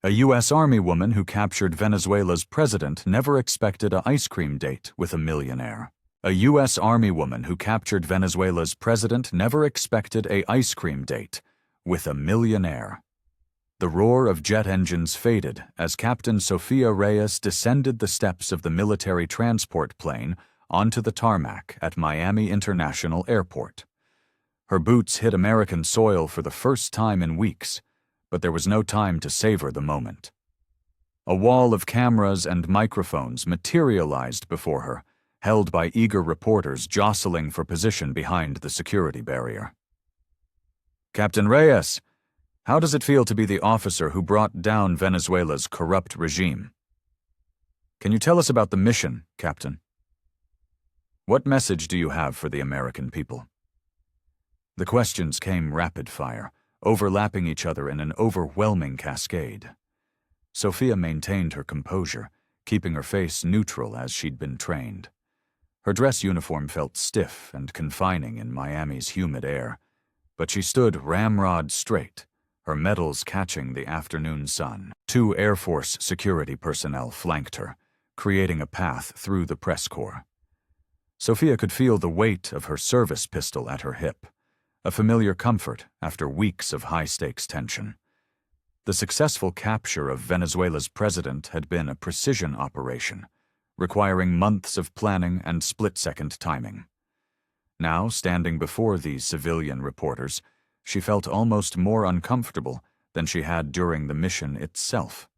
A U.S. Army woman who captured Venezuela's president never expected an ice cream date with a millionaire. A U.S. Army woman who captured Venezuela's president never expected an ice cream date with a millionaire. The roar of jet engines faded as Captain Sofia Reyes descended the steps of the military transport plane onto the tarmac at Miami International Airport. Her boots hit American soil for the first time in weeks, but there was no time to savor the moment. A wall of cameras and microphones materialized before her, held by eager reporters jostling for position behind the security barrier. "Captain Reyes, how does it feel to be the officer who brought down Venezuela's corrupt regime? Can you tell us about the mission, Captain? What message do you have for the American people?" The questions came rapid fire, overlapping each other in an overwhelming cascade. Sofia maintained her composure, keeping her face neutral as she'd been trained. Her dress uniform felt stiff and confining in Miami's humid air, but she stood ramrod straight, her medals catching the afternoon sun. 2 Air Force security personnel flanked her, creating a path through the press corps. Sofia could feel the weight of her service pistol at her hip, a familiar comfort after weeks of high-stakes tension. The successful capture of Venezuela's president had been a precision operation, requiring months of planning and split-second timing. Now, standing before these civilian reporters, she felt almost more uncomfortable than she had during the mission itself.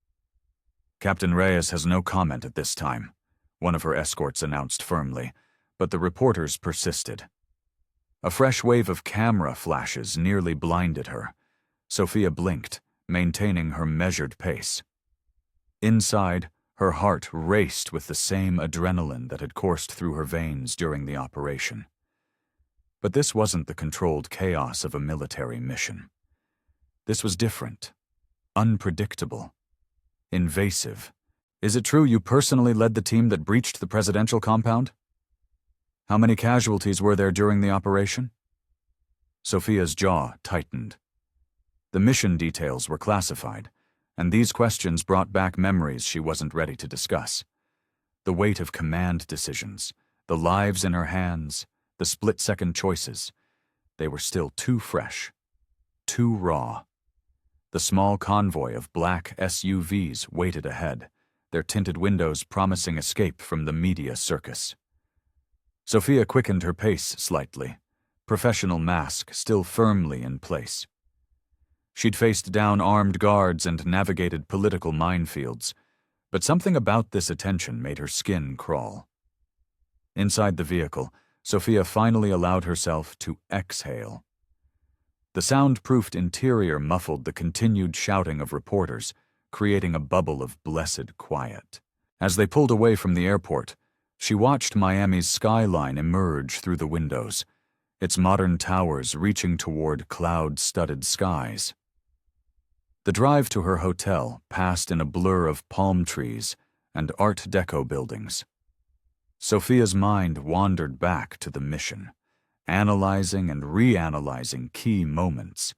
"Captain Reyes has no comment at this time," one of her escorts announced firmly, but the reporters persisted. A fresh wave of camera flashes nearly blinded her. Sofia blinked, maintaining her measured pace. Inside, her heart raced with the same adrenaline that had coursed through her veins during the operation. But this wasn't the controlled chaos of a military mission. This was different, unpredictable, invasive. "Is it true you personally led the team that breached the presidential compound? How many casualties were there during the operation?" Sofia's jaw tightened. The mission details were classified, and these questions brought back memories she wasn't ready to discuss. The weight of command decisions, the lives in her hands, the split-second choices, they were still too fresh, too raw. The small convoy of black SUVs waited ahead, their tinted windows promising escape from the media circus. Sofia quickened her pace slightly, professional mask still firmly in place. She'd faced down armed guards and navigated political minefields, but something about this attention made her skin crawl. Inside the vehicle, Sofia finally allowed herself to exhale. The soundproofed interior muffled the continued shouting of reporters, creating a bubble of blessed quiet. As they pulled away from the airport, she watched Miami's skyline emerge through the windows, its modern towers reaching toward cloud-studded skies. The drive to her hotel passed in a blur of palm trees and Art Deco buildings. Sofia's mind wandered back to the mission, analyzing and reanalyzing key moments.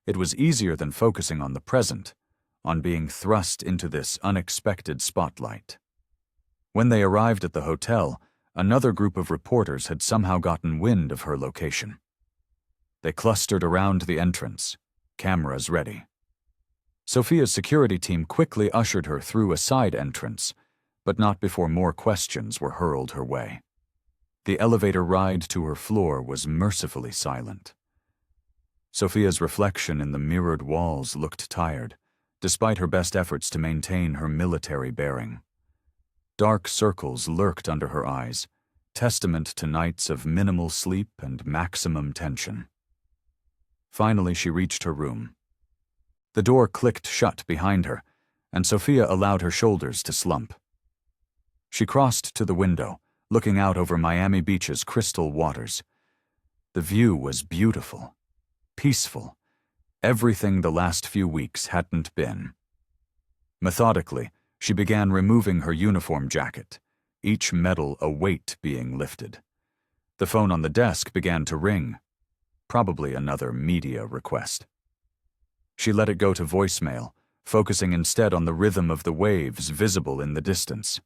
It was easier than focusing on the present, on being thrust into this unexpected spotlight. When they arrived at the hotel, another group of reporters had somehow gotten wind of her location. They clustered around the entrance, cameras ready. Sofia's security team quickly ushered her through a side entrance, but not before more questions were hurled her way. The elevator ride to her floor was mercifully silent. Sofia's reflection in the mirrored walls looked tired, despite her best efforts to maintain her military bearing. Dark circles lurked under her eyes, testament to nights of minimal sleep and maximum tension. Finally, she reached her room. The door clicked shut behind her, and Sofia allowed her shoulders to slump. She crossed to the window, looking out over Miami Beach's crystal waters. The view was beautiful, peaceful, everything the last few weeks hadn't been. Methodically, she began removing her uniform jacket, each medal a weight being lifted. The phone on the desk began to ring, probably another media request. She let it go to voicemail, focusing instead on the rhythm of the waves visible in the distance.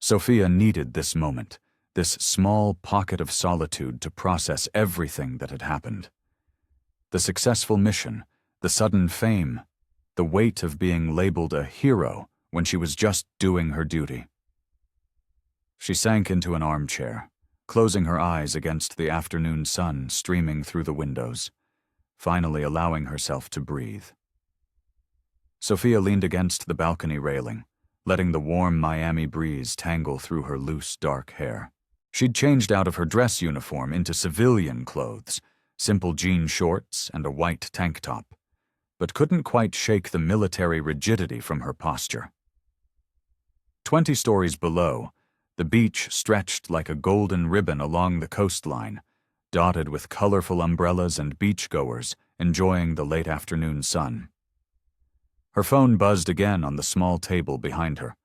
Sophia needed this moment, this small pocket of solitude to process everything that had happened. The successful mission, the sudden fame, the weight of being labeled a hero when she was just doing her duty. She sank into an armchair, closing her eyes against the afternoon sun streaming through the windows, finally allowing herself to breathe. Sophia leaned against the balcony railing, letting the warm Miami breeze tangle through her loose, dark hair. She'd changed out of her dress uniform into civilian clothes, simple jean shorts and a white tank top, but couldn't quite shake the military rigidity from her posture. 20 stories below, the beach stretched like a golden ribbon along the coastline, dotted with colorful umbrellas and beachgoers enjoying the late afternoon sun. Her phone buzzed again on the small table behind her,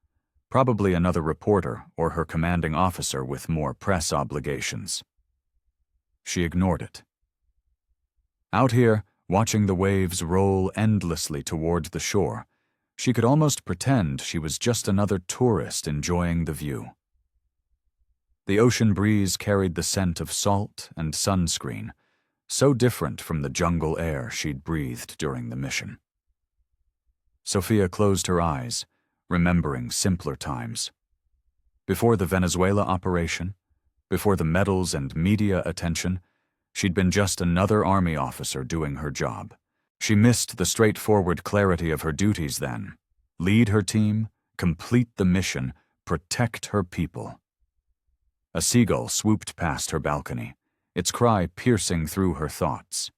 probably another reporter or her commanding officer with more press obligations. She ignored it. Out here, watching the waves roll endlessly toward the shore, she could almost pretend she was just another tourist enjoying the view. The ocean breeze carried the scent of salt and sunscreen, so different from the jungle air she'd breathed during the mission. Sophia closed her eyes, remembering simpler times. Before the Venezuela operation, before the medals and media attention, she'd been just another army officer doing her job. She missed the straightforward clarity of her duties then. Lead her team, complete the mission, protect her people. A seagull swooped past her balcony, its cry piercing through her thoughts.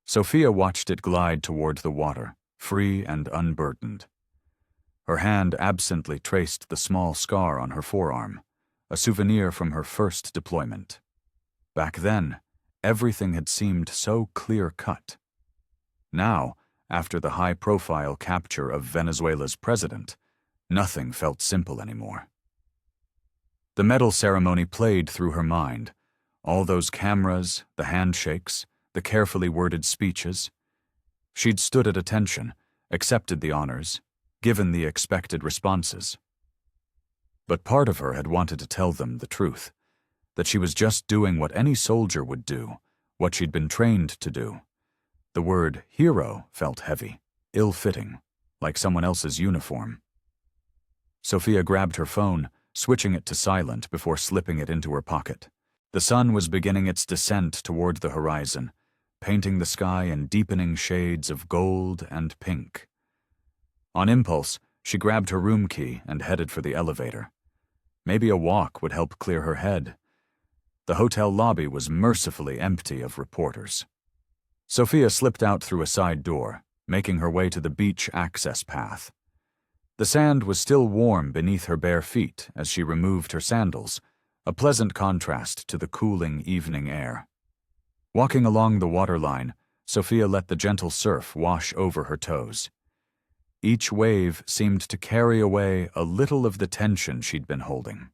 Sophia watched it glide toward the water, free and unburdened. Her hand absently traced the small scar on her forearm, a souvenir from her first deployment. Back then, everything had seemed so clear-cut. Now, after the high-profile capture of Venezuela's president, nothing felt simple anymore. The medal ceremony played through her mind, all those cameras, the handshakes, the carefully worded speeches. She'd stood at attention, accepted the honors, given the expected responses. But part of her had wanted to tell them the truth, that she was just doing what any soldier would do, what she'd been trained to do. The word hero felt heavy, ill-fitting, like someone else's uniform. Sophia grabbed her phone, switching it to silent before slipping it into her pocket. The sun was beginning its descent toward the horizon, painting the sky in deepening shades of gold and pink. On impulse, she grabbed her room key and headed for the elevator. Maybe a walk would help clear her head. The hotel lobby was mercifully empty of reporters. Sophia slipped out through a side door, making her way to the beach access path. The sand was still warm beneath her bare feet as she removed her sandals, a pleasant contrast to the cooling evening air. Walking along the waterline, Sophia let the gentle surf wash over her toes. Each wave seemed to carry away a little of the tension she'd been holding.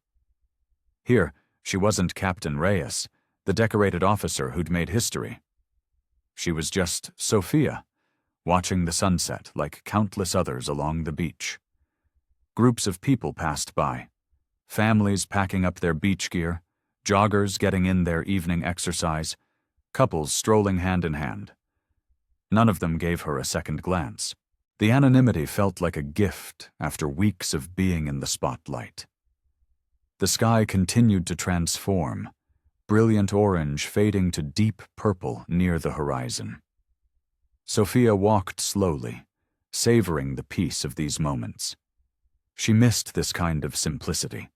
Here, she wasn't Captain Reyes, the decorated officer who'd made history. She was just Sophia, watching the sunset like countless others along the beach. Groups of people passed by, families packing up their beach gear, joggers getting in their evening exercise, couples strolling hand in hand. None of them gave her a second glance. The anonymity felt like a gift after weeks of being in the spotlight. The sky continued to transform, brilliant orange fading to deep purple near the horizon. Sophia walked slowly, savoring the peace of these moments. She missed this kind of simplicity,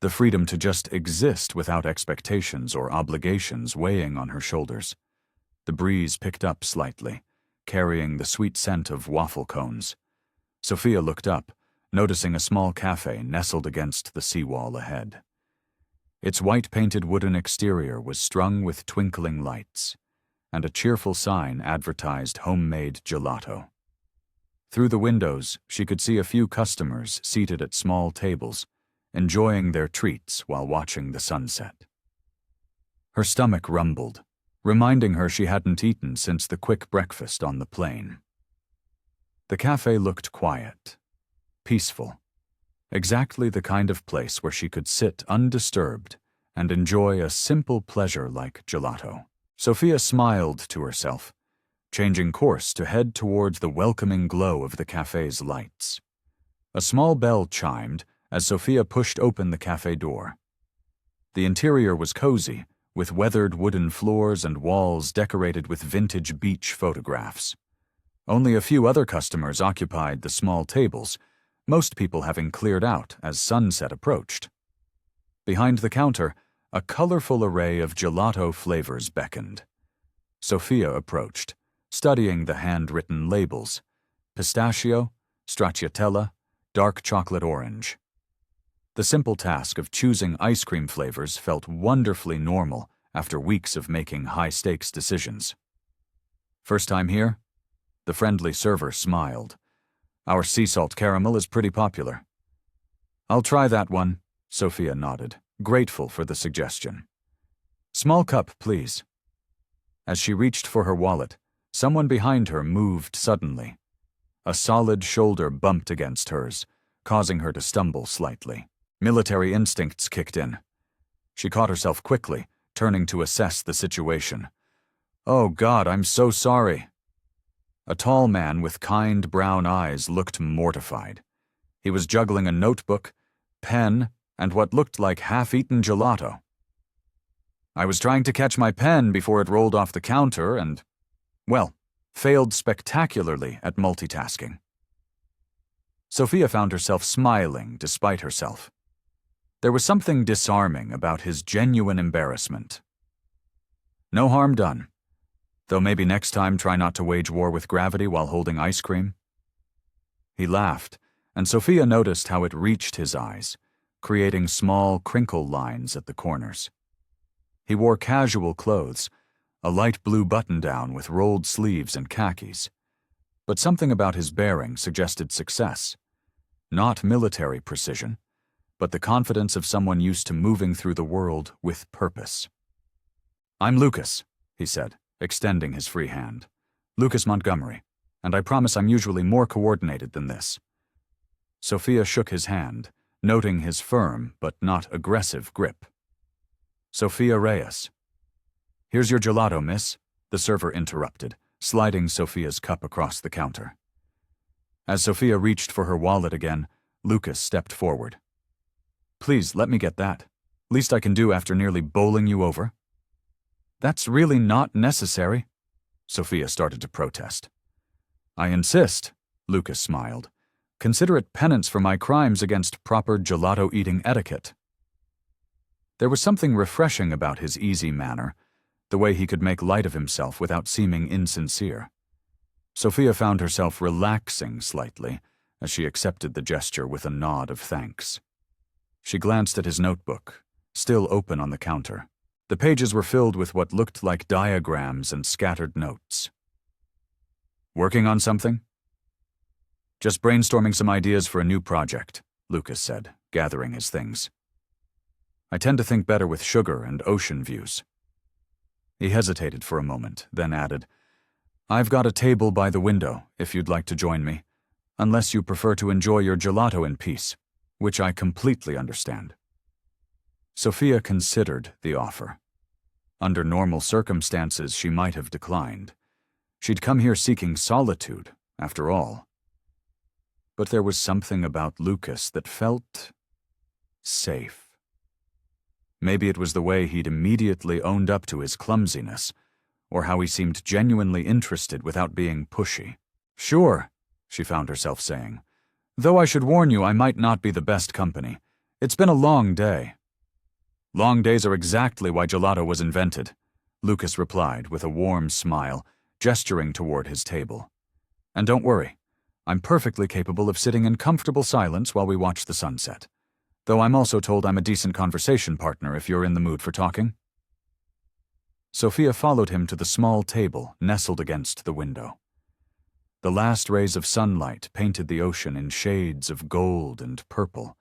the freedom to just exist without expectations or obligations weighing on her shoulders. The breeze picked up slightly, carrying the sweet scent of waffle cones. Sophia looked up, noticing a small cafe nestled against the seawall ahead. Its white-painted wooden exterior was strung with twinkling lights, and a cheerful sign advertised homemade gelato. Through the windows, she could see a few customers seated at small tables, enjoying their treats while watching the sunset. Her stomach rumbled, reminding her she hadn't eaten since the quick breakfast on the plane. The cafe looked quiet, peaceful, exactly the kind of place where she could sit undisturbed and enjoy a simple pleasure like gelato. Sophia smiled to herself, changing course to head towards the welcoming glow of the cafe's lights. A small bell chimed as Sophia pushed open the cafe door. The interior was cozy, with weathered wooden floors and walls decorated with vintage beach photographs. Only a few other customers occupied the small tables, most people having cleared out as sunset approached. Behind the counter, a colorful array of gelato flavors beckoned. Sophia approached, studying the handwritten labels: pistachio, stracciatella, dark chocolate orange. The simple task of choosing ice cream flavors felt wonderfully normal after weeks of making high-stakes decisions. First time here? The friendly server smiled. Our sea salt caramel is pretty popular. I'll try that one, Sophia nodded, grateful for the suggestion. Small cup, please. As she reached for her wallet, someone behind her moved suddenly. A solid shoulder bumped against hers, causing her to stumble slightly. Military instincts kicked in. She caught herself quickly, turning to assess the situation. Oh God, I'm so sorry. A tall man with kind brown eyes looked mortified. He was juggling a notebook, pen, and what looked like half-eaten gelato. I was trying to catch my pen before it rolled off the counter and, well, failed spectacularly at multitasking. Sophia found herself smiling despite herself. There was something disarming about his genuine embarrassment. No harm done. Though maybe next time try not to wage war with gravity while holding ice cream. He laughed, and Sophia noticed how it reached his eyes, creating small crinkle lines at the corners. He wore casual clothes, a light blue button-down with rolled sleeves and khakis. But something about his bearing suggested success. Not military precision, but the confidence of someone used to moving through the world with purpose. I'm Lucas, he said, extending his free hand. Lucas Montgomery, and I promise I'm usually more coordinated than this. Sophia shook his hand, noting his firm but not aggressive grip. Sophia Reyes. Here's your gelato, miss, the server interrupted, sliding Sophia's cup across the counter. As Sophia reached for her wallet again, Lucas stepped forward. Please, let me get that. Least I can do after nearly bowling you over. That's really not necessary, Sophia started to protest. I insist, Lucas smiled. Consider it penance for my crimes against proper gelato-eating etiquette. There was something refreshing about his easy manner, the way he could make light of himself without seeming insincere. Sophia found herself relaxing slightly as she accepted the gesture with a nod of thanks. She glanced at his notebook, still open on the counter. The pages were filled with what looked like diagrams and scattered notes. Working on something? Just brainstorming some ideas for a new project, Lucas said, gathering his things. I tend to think better with sugar and ocean views. He hesitated for a moment, then added, I've got a table by the window, if you'd like to join me, unless you prefer to enjoy your gelato in peace, which I completely understand. Sophia considered the offer. Under normal circumstances, she might have declined. She'd come here seeking solitude, after all. But there was something about Lucas that felt safe. Maybe it was the way he'd immediately owned up to his clumsiness, or how he seemed genuinely interested without being pushy. Sure, she found herself saying. Though I should warn you, I might not be the best company. It's been a long day. Long days are exactly why gelato was invented, Lucas replied with a warm smile, gesturing toward his table. And don't worry, I'm perfectly capable of sitting in comfortable silence while we watch the sunset, though I'm also told I'm a decent conversation partner if you're in the mood for talking. Sophia followed him to the small table nestled against the window. The last rays of sunlight painted the ocean in shades of gold and purple,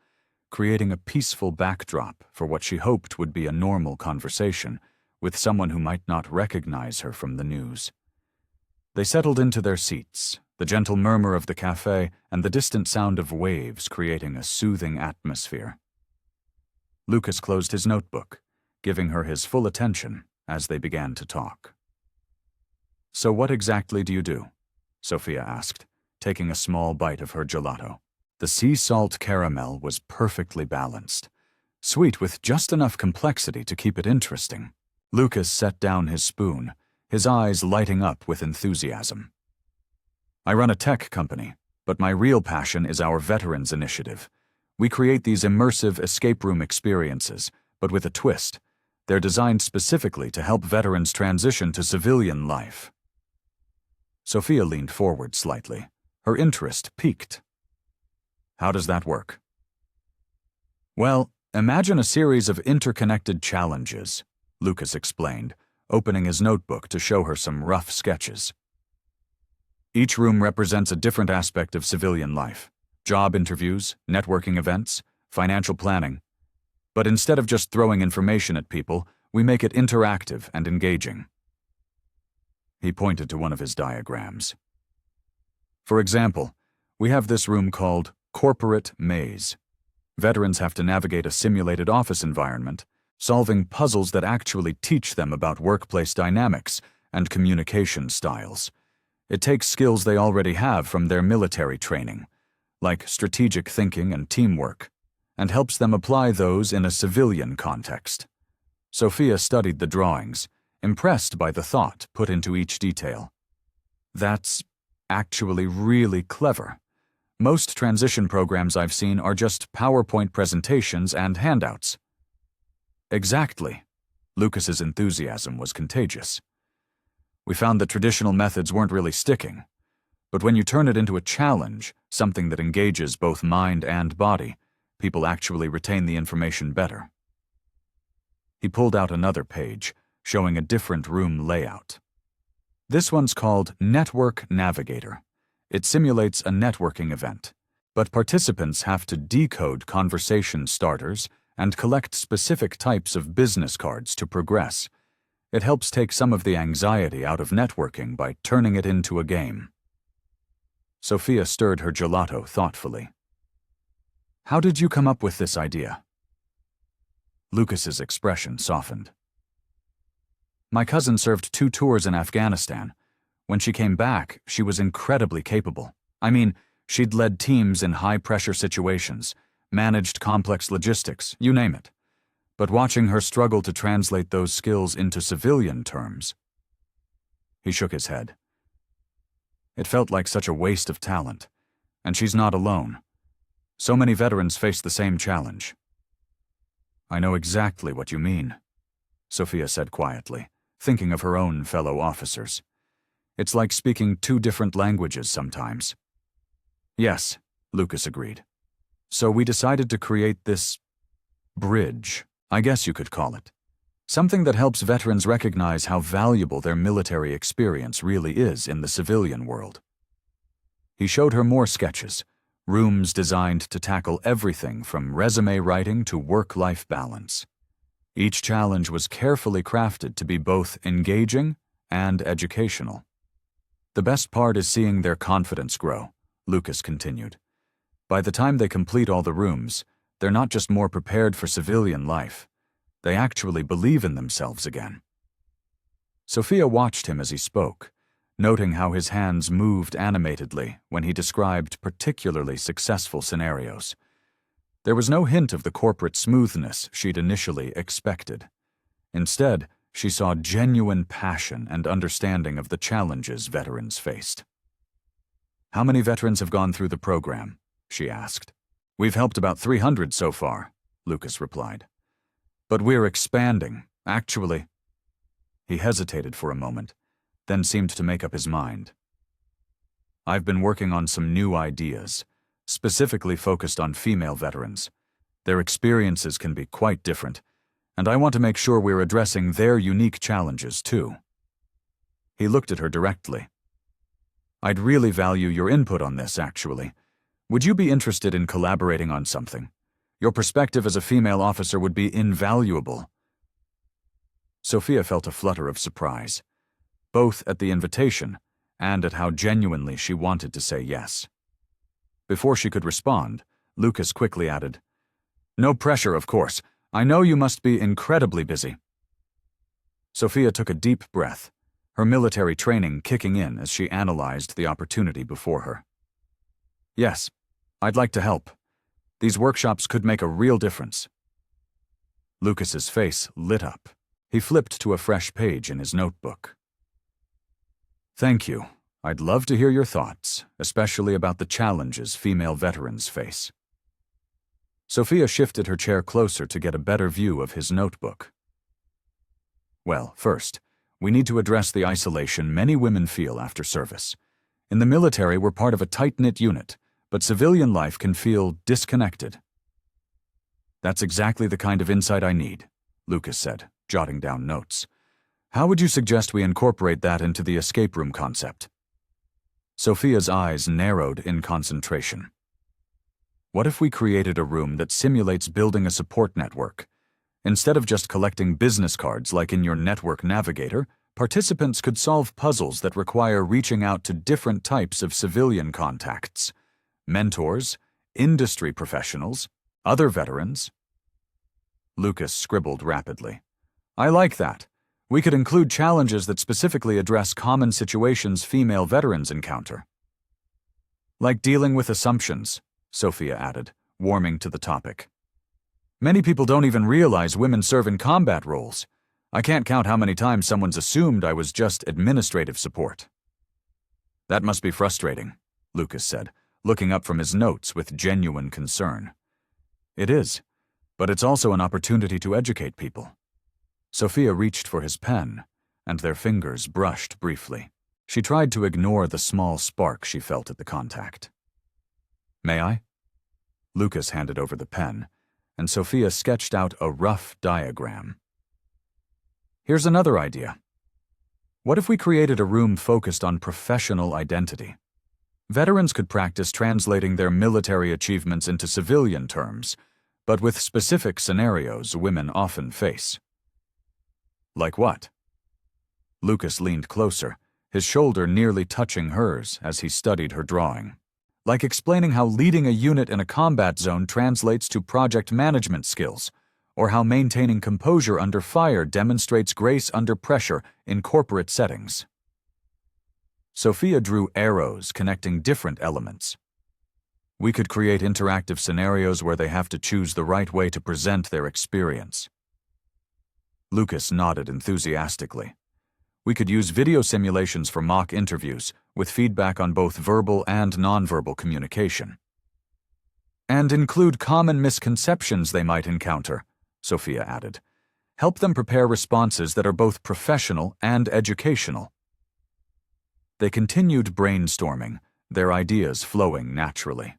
creating a peaceful backdrop for what she hoped would be a normal conversation with someone who might not recognize her from the news. They settled into their seats, the gentle murmur of the cafe, and the distant sound of waves creating a soothing atmosphere. Lucas closed his notebook, giving her his full attention as they began to talk. "So what exactly do you do?" Sophia asked, taking a small bite of her gelato. The sea salt caramel was perfectly balanced, sweet with just enough complexity to keep it interesting. Lucas set down his spoon, his eyes lighting up with enthusiasm. "I run a tech company, but my real passion is our Veterans Initiative. We create these immersive escape room experiences, but with a twist. They're designed specifically to help veterans transition to civilian life." Sophia leaned forward slightly. Her interest piqued. "How does that work?" "Well, imagine a series of interconnected challenges," Lucas explained, opening his notebook to show her some rough sketches. "Each room represents a different aspect of civilian life: job interviews, networking events, financial planning. But instead of just throwing information at people, we make it interactive and engaging." He pointed to one of his diagrams. "For example, we have this room called Corporate Maze. Veterans have to navigate a simulated office environment, solving puzzles that actually teach them about workplace dynamics and communication styles. It takes skills they already have from their military training, like strategic thinking and teamwork, and helps them apply those in a civilian context." Sophia studied the drawings, impressed by the thought put into each detail. "That's actually really clever. Most transition programs I've seen are just PowerPoint presentations and handouts." "Exactly." Lucas's enthusiasm was contagious. "We found that traditional methods weren't really sticking. But when you turn it into a challenge, something that engages both mind and body, people actually retain the information better." He pulled out another page, showing a different room layout. "This one's called Network Navigator. It simulates a networking event, but participants have to decode conversation starters and collect specific types of business cards to progress. It helps take some of the anxiety out of networking by turning it into a game." Sophia stirred her gelato thoughtfully. "How did you come up with this idea?" Lucas's expression softened. "My cousin served 2 tours in Afghanistan. When she came back, she was incredibly capable. I mean, she'd led teams in high-pressure situations, managed complex logistics, you name it. But watching her struggle to translate those skills into civilian terms..." He shook his head. "It felt like such a waste of talent. And she's not alone. So many veterans face the same challenge." "I know exactly what you mean," Sophia said quietly, thinking of her own fellow officers. "It's like speaking 2 different languages sometimes." "Yes," Lucas agreed. "So we decided to create this bridge, I guess you could call it. Something that helps veterans recognize how valuable their military experience really is in the civilian world." He showed her more sketches, rooms designed to tackle everything from resume writing to work-life balance. Each challenge was carefully crafted to be both engaging and educational. "The best part is seeing their confidence grow," Lucas continued. "By the time they complete all the rooms, they're not just more prepared for civilian life. They actually believe in themselves again." Sophia watched him as he spoke, noting how his hands moved animatedly when he described particularly successful scenarios. There was no hint of the corporate smoothness she'd initially expected. Instead, she saw genuine passion and understanding of the challenges veterans faced. "How many veterans have gone through the program?" she asked. "We've helped about 300 so far," Lucas replied. "But we're expanding, actually." He hesitated for a moment, then seemed to make up his mind. "I've been working on some new ideas, specifically focused on female veterans. Their experiences can be quite different, and I want to make sure we're addressing their unique challenges too." He looked at her directly. "I'd really value your input on this, actually. Would you be interested in collaborating on something? Your perspective as a female officer would be invaluable." Sophia felt a flutter of surprise, both at the invitation and at how genuinely she wanted to say yes. Before she could respond, Lucas quickly added, "No pressure, of course. I know you must be incredibly busy." Sophia took a deep breath, her military training kicking in as she analyzed the opportunity before her. "Yes, I'd like to help. These workshops could make a real difference." Lucas's face lit up. He flipped to a fresh page in his notebook. "Thank you. I'd love to hear your thoughts, especially about the challenges female veterans face." Sophia shifted her chair closer to get a better view of his notebook. "Well, first, we need to address the isolation many women feel after service. In the military, we're part of a tight-knit unit, but civilian life can feel disconnected." "That's exactly the kind of insight I need," Lucas said, jotting down notes. "How would you suggest we incorporate that into the escape room concept?" Sophia's eyes narrowed in concentration. "What if we created a room that simulates building a support network? Instead of just collecting business cards like in your network navigator, participants could solve puzzles that require reaching out to different types of civilian contacts: mentors, industry professionals, other veterans." Lucas scribbled rapidly. "I like that. We could include challenges that specifically address common situations female veterans encounter." "Like dealing with assumptions," Sophia added, warming to the topic. "Many people don't even realize women serve in combat roles. I can't count how many times someone's assumed I was just administrative support." "That must be frustrating," Lucas said, looking up from his notes with genuine concern. "It is, but it's also an opportunity to educate people." Sophia reached for his pen, and their fingers brushed briefly. She tried to ignore the small spark she felt at the contact. "May I?" Lucas handed over the pen, and Sophia sketched out a rough diagram. "Here's another idea. What if we created a room focused on professional identity? Veterans could practice translating their military achievements into civilian terms, but with specific scenarios women often face." "Like what?" Lucas leaned closer, his shoulder nearly touching hers as he studied her drawing. "Like explaining how leading a unit in a combat zone translates to project management skills, or how maintaining composure under fire demonstrates grace under pressure in corporate settings." Sophia drew arrows connecting different elements. "We could create interactive scenarios where they have to choose the right way to present their experience." Lucas nodded enthusiastically. "We could use video simulations for mock interviews, with feedback on both verbal and nonverbal communication." "And include common misconceptions they might encounter," Sophia added. "Help them prepare responses that are both professional and educational." They continued brainstorming, their ideas flowing naturally.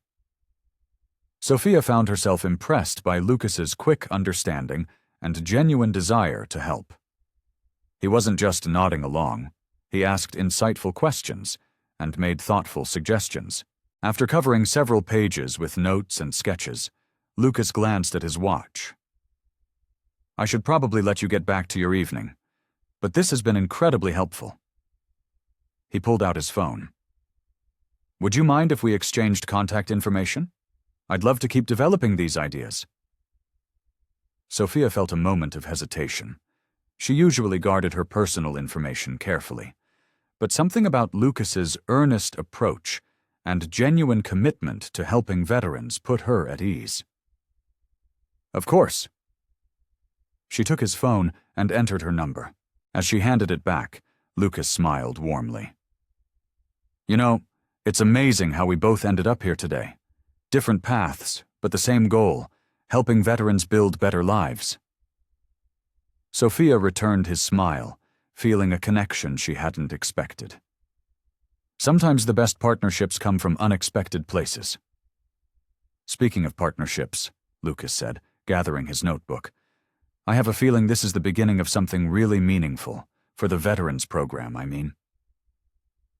Sophia found herself impressed by Lucas's quick understanding and genuine desire to help. He wasn't just nodding along. He asked insightful questions and made thoughtful suggestions. After covering several pages with notes and sketches, Lucas glanced at his watch. "I should probably let you get back to your evening, but this has been incredibly helpful." He pulled out his phone. "Would you mind if we exchanged contact information? I'd love to keep developing these ideas." Sophia felt a moment of hesitation. She usually guarded her personal information carefully, but something about Lucas's earnest approach and genuine commitment to helping veterans put her at ease. "Of course." She took his phone and entered her number. As she handed it back, Lucas smiled warmly. "You know, it's amazing how we both ended up here today. Different paths, but the same goal, helping veterans build better lives." Sophia returned his smile, feeling a connection she hadn't expected. Sometimes the best partnerships come from unexpected places. "Speaking of partnerships," Lucas said, gathering his notebook, "I have a feeling this is the beginning of something really meaningful, for the veterans program, I mean."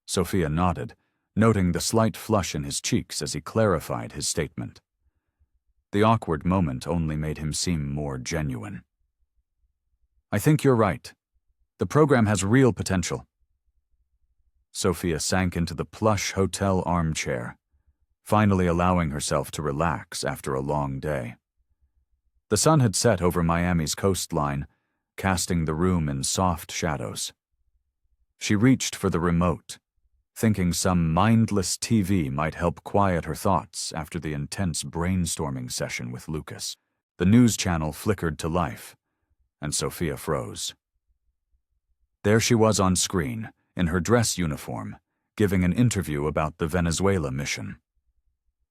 Sophia nodded, noting the slight flush in his cheeks as he clarified his statement. The awkward moment only made him seem more genuine. "I think you're right. The program has real potential." Sophia sank into the plush hotel armchair, finally allowing herself to relax after a long day. The sun had set over Miami's coastline, casting the room in soft shadows. She reached for the remote, thinking some mindless TV might help quiet her thoughts after the intense brainstorming session with Lucas. The news channel flickered to life, and Sophia froze. There she was on screen, in her dress uniform, giving an interview about the Venezuela mission.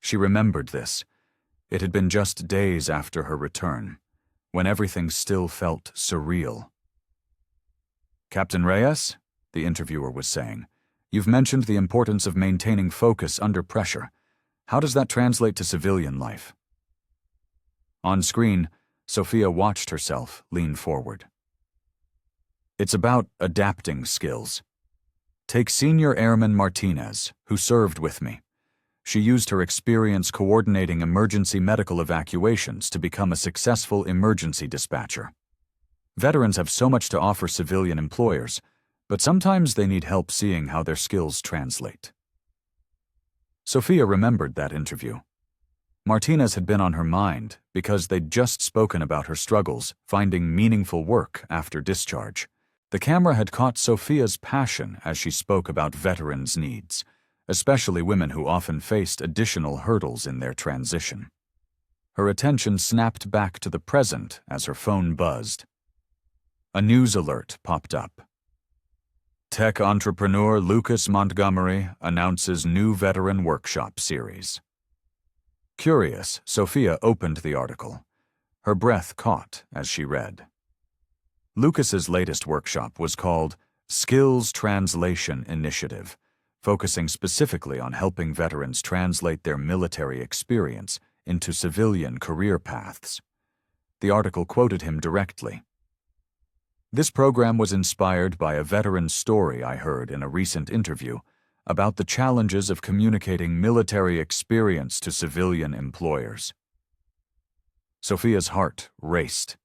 She remembered this. It had been just days after her return, when everything still felt surreal. "Captain Reyes," the interviewer was saying, "you've mentioned the importance of maintaining focus under pressure. How does that translate to civilian life?" On screen, Sophia watched herself lean forward. "It's about adapting skills. Take Senior Airman Martinez, who served with me. She used her experience coordinating emergency medical evacuations to become a successful emergency dispatcher. Veterans have so much to offer civilian employers, but sometimes they need help seeing how their skills translate." Sophia remembered that interview. Martinez had been on her mind because they'd just spoken about her struggles finding meaningful work after discharge. The camera had caught Sophia's passion as she spoke about veterans' needs, especially women who often faced additional hurdles in their transition. Her attention snapped back to the present as her phone buzzed. A news alert popped up. Tech entrepreneur Lucas Montgomery announces new veteran workshop series. Curious, Sophia opened the article. Her breath caught as she read. Lucas's latest workshop was called Skills Translation Initiative, focusing specifically on helping veterans translate their military experience into civilian career paths. The article quoted him directly. "This program was inspired by a veteran's story I heard in a recent interview about the challenges of communicating military experience to civilian employers." Sophia's heart raced.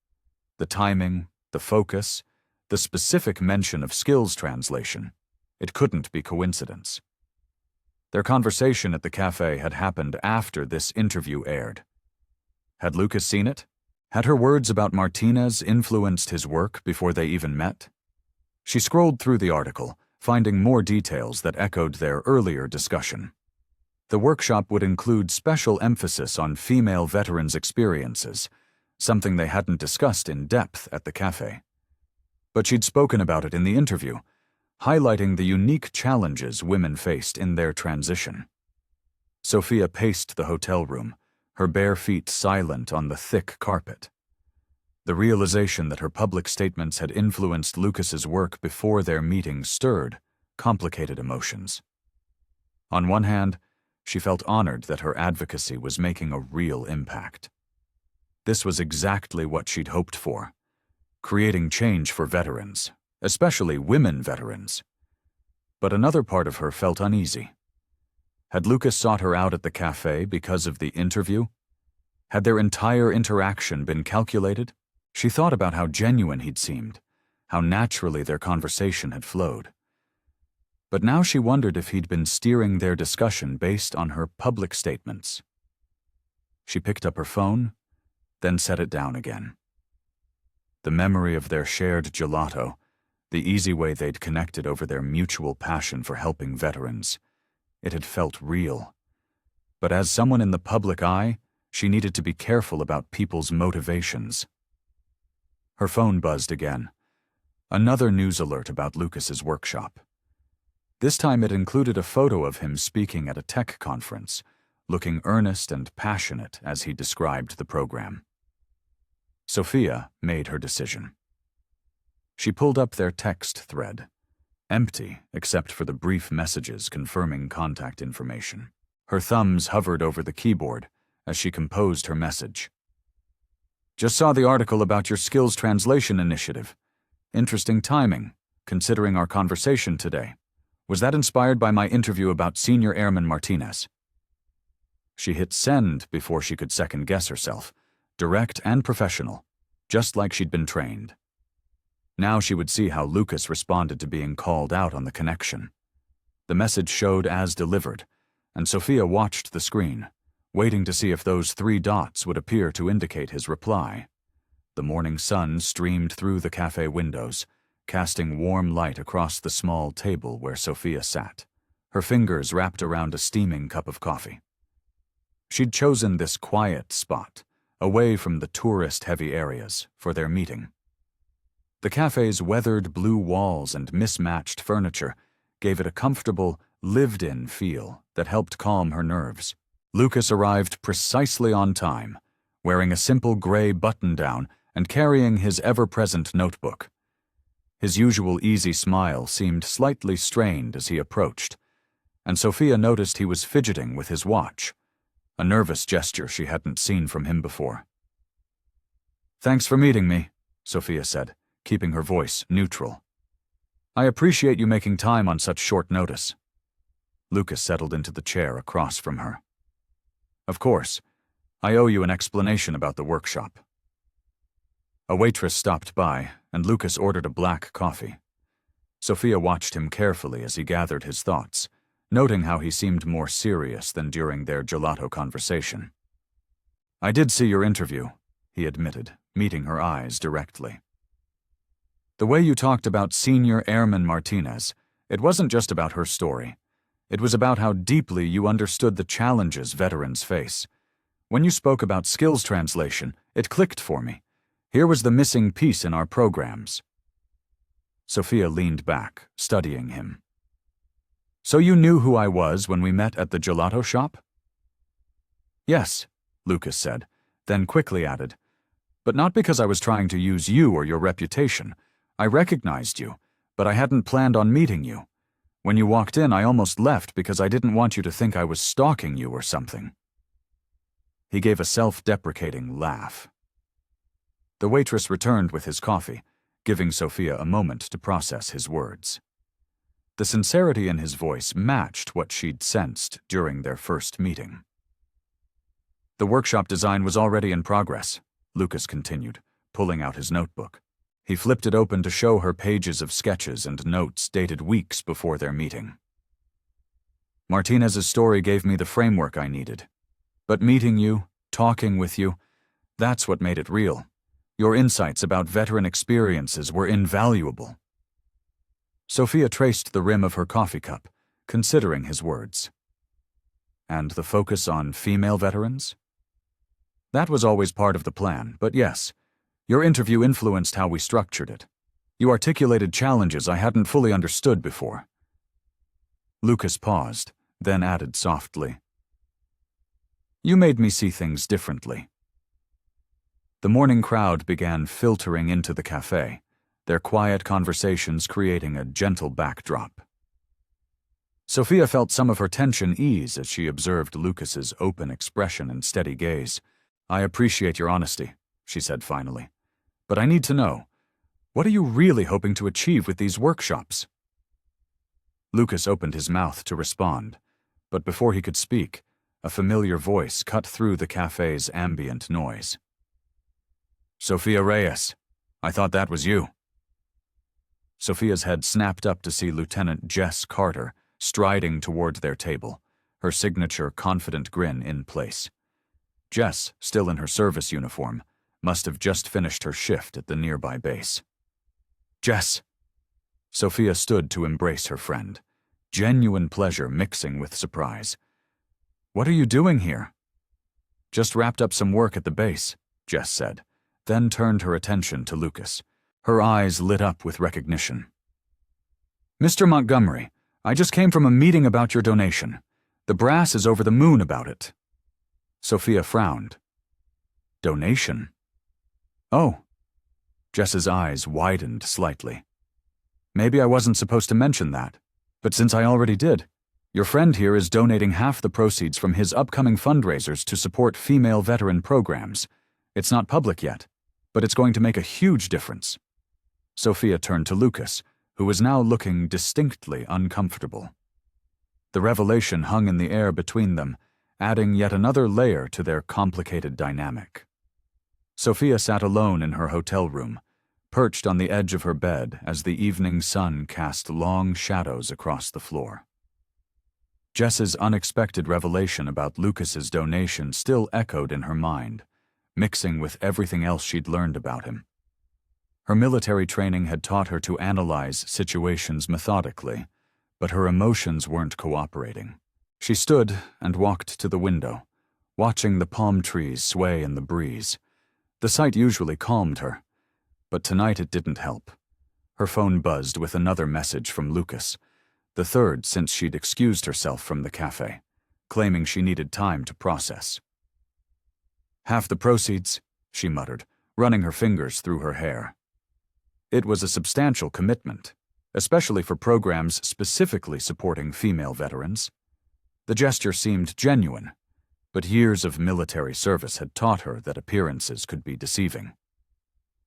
The timing, the focus, the specific mention of skills translation. It couldn't be coincidence. Their conversation at the cafe had happened after this interview aired. Had Lucas seen it? Had her words about Martinez influenced his work before they even met? She scrolled through the article, finding more details that echoed their earlier discussion. The workshop would include special emphasis on female veterans' experiences, something they hadn't discussed in depth at the cafe. But she'd spoken about it in the interview, highlighting the unique challenges women faced in their transition. Sophia paced the hotel room, her bare feet silent on the thick carpet. The realization that her public statements had influenced Lucas's work before their meeting stirred complicated emotions. On one hand, she felt honored that her advocacy was making a real impact. This was exactly what she'd hoped for, creating change for veterans, especially women veterans. But another part of her felt uneasy. Had Lucas sought her out at the cafe because of the interview? Had their entire interaction been calculated? She thought about how genuine he'd seemed, how naturally their conversation had flowed. But now she wondered if he'd been steering their discussion based on her public statements. She picked up her phone, then set it down again. The memory of their shared gelato, the easy way they'd connected over their mutual passion for helping veterans, it had felt real. But as someone in the public eye, she needed to be careful about people's motivations. Her phone buzzed again. Another news alert about Lucas's workshop. This time it included a photo of him speaking at a tech conference, looking earnest and passionate as he described the program. Sophia made her decision. She pulled up their text thread, empty except for the brief messages confirming contact information. Her thumbs hovered over the keyboard as she composed her message. "Just saw the article about your skills translation initiative. Interesting timing, considering our conversation today. Was that inspired by my interview about Senior Airman Martinez?" She hit send before she could second-guess herself, direct and professional, just like she'd been trained. Now she would see how Lucas responded to being called out on the connection. The message showed as delivered, and Sophia watched the screen, waiting to see if those 3 dots would appear to indicate his reply. The morning sun streamed through the cafe windows, casting warm light across the small table where Sophia sat, her fingers wrapped around a steaming cup of coffee. She'd chosen this quiet spot, away from the tourist-heavy areas, for their meeting. The cafe's weathered blue walls and mismatched furniture gave it a comfortable, lived-in feel that helped calm her nerves. Lucas arrived precisely on time, wearing a simple gray button-down and carrying his ever-present notebook. His usual easy smile seemed slightly strained as he approached, and Sophia noticed he was fidgeting with his watch, a nervous gesture she hadn't seen from him before. "Thanks for meeting me," Sophia said, keeping her voice neutral. "I appreciate you making time on such short notice." Lucas settled into the chair across from her. "Of course, I owe you an explanation about the workshop." A waitress stopped by, and Lucas ordered a black coffee. Sophia watched him carefully as he gathered his thoughts, noting how he seemed more serious than during their gelato conversation. "I did see your interview," he admitted, meeting her eyes directly. "The way you talked about Senior Airman Martinez, it wasn't just about her story. It was about how deeply you understood the challenges veterans face. When you spoke about skills translation, it clicked for me. Here was the missing piece in our programs." Sophia leaned back, studying him. "So you knew who I was when we met at the gelato shop?" "Yes," Lucas said, then quickly added, "but not because I was trying to use you or your reputation. I recognized you, but I hadn't planned on meeting you. When you walked in, I almost left because I didn't want you to think I was stalking you or something." He gave a self-deprecating laugh. The waitress returned with his coffee, giving Sophia a moment to process his words. The sincerity in his voice matched what she'd sensed during their first meeting. "The workshop design was already in progress," Lucas continued, pulling out his notebook. He flipped it open to show her pages of sketches and notes dated weeks before their meeting. "Martinez's story gave me the framework I needed. But meeting you, talking with you, that's what made it real. Your insights about veteran experiences were invaluable." Sophia traced the rim of her coffee cup, considering his words. "And the focus on female veterans?" "That was always part of the plan, but yes, your interview influenced how we structured it. You articulated challenges I hadn't fully understood before." Lucas paused, then added softly, "You made me see things differently." The morning crowd began filtering into the cafe, their quiet conversations creating a gentle backdrop. Sophia felt some of her tension ease as she observed Lucas's open expression and steady gaze. "I appreciate your honesty," she said finally. "But I need to know, what are you really hoping to achieve with these workshops?" Lucas opened his mouth to respond, but before he could speak, a familiar voice cut through the cafe's ambient noise. "Sophia Reyes, I thought that was you." Sophia's head snapped up to see Lieutenant Jess Carter striding toward their table, her signature confident grin in place. Jess, still in her service uniform, must have just finished her shift at the nearby base. "Jess!" Sophia stood to embrace her friend, genuine pleasure mixing with surprise. "What are you doing here?" "Just wrapped up some work at the base," Jess said, then turned her attention to Lucas. Her eyes lit up with recognition. "Mr. Montgomery, I just came from a meeting about your donation. The brass is over the moon about it." Sophia frowned. "Donation?" "Oh." Jess's eyes widened slightly. "Maybe I wasn't supposed to mention that, but since I already did, your friend here is donating half the proceeds from his upcoming fundraisers to support female veteran programs. It's not public yet, but it's going to make a huge difference." Sophia turned to Lucas, who was now looking distinctly uncomfortable. The revelation hung in the air between them, adding yet another layer to their complicated dynamic. Sophia sat alone in her hotel room, perched on the edge of her bed as the evening sun cast long shadows across the floor. Jess's unexpected revelation about Lucas's donation still echoed in her mind, mixing with everything else she'd learned about him. Her military training had taught her to analyze situations methodically, but her emotions weren't cooperating. She stood and walked to the window, watching the palm trees sway in the breeze. The sight usually calmed her, but tonight it didn't help. Her phone buzzed with another message from Lucas, the third since she'd excused herself from the cafe, claiming she needed time to process. "Half the proceeds," she muttered, running her fingers through her hair. It was a substantial commitment, especially for programs specifically supporting female veterans. The gesture seemed genuine, but years of military service had taught her that appearances could be deceiving.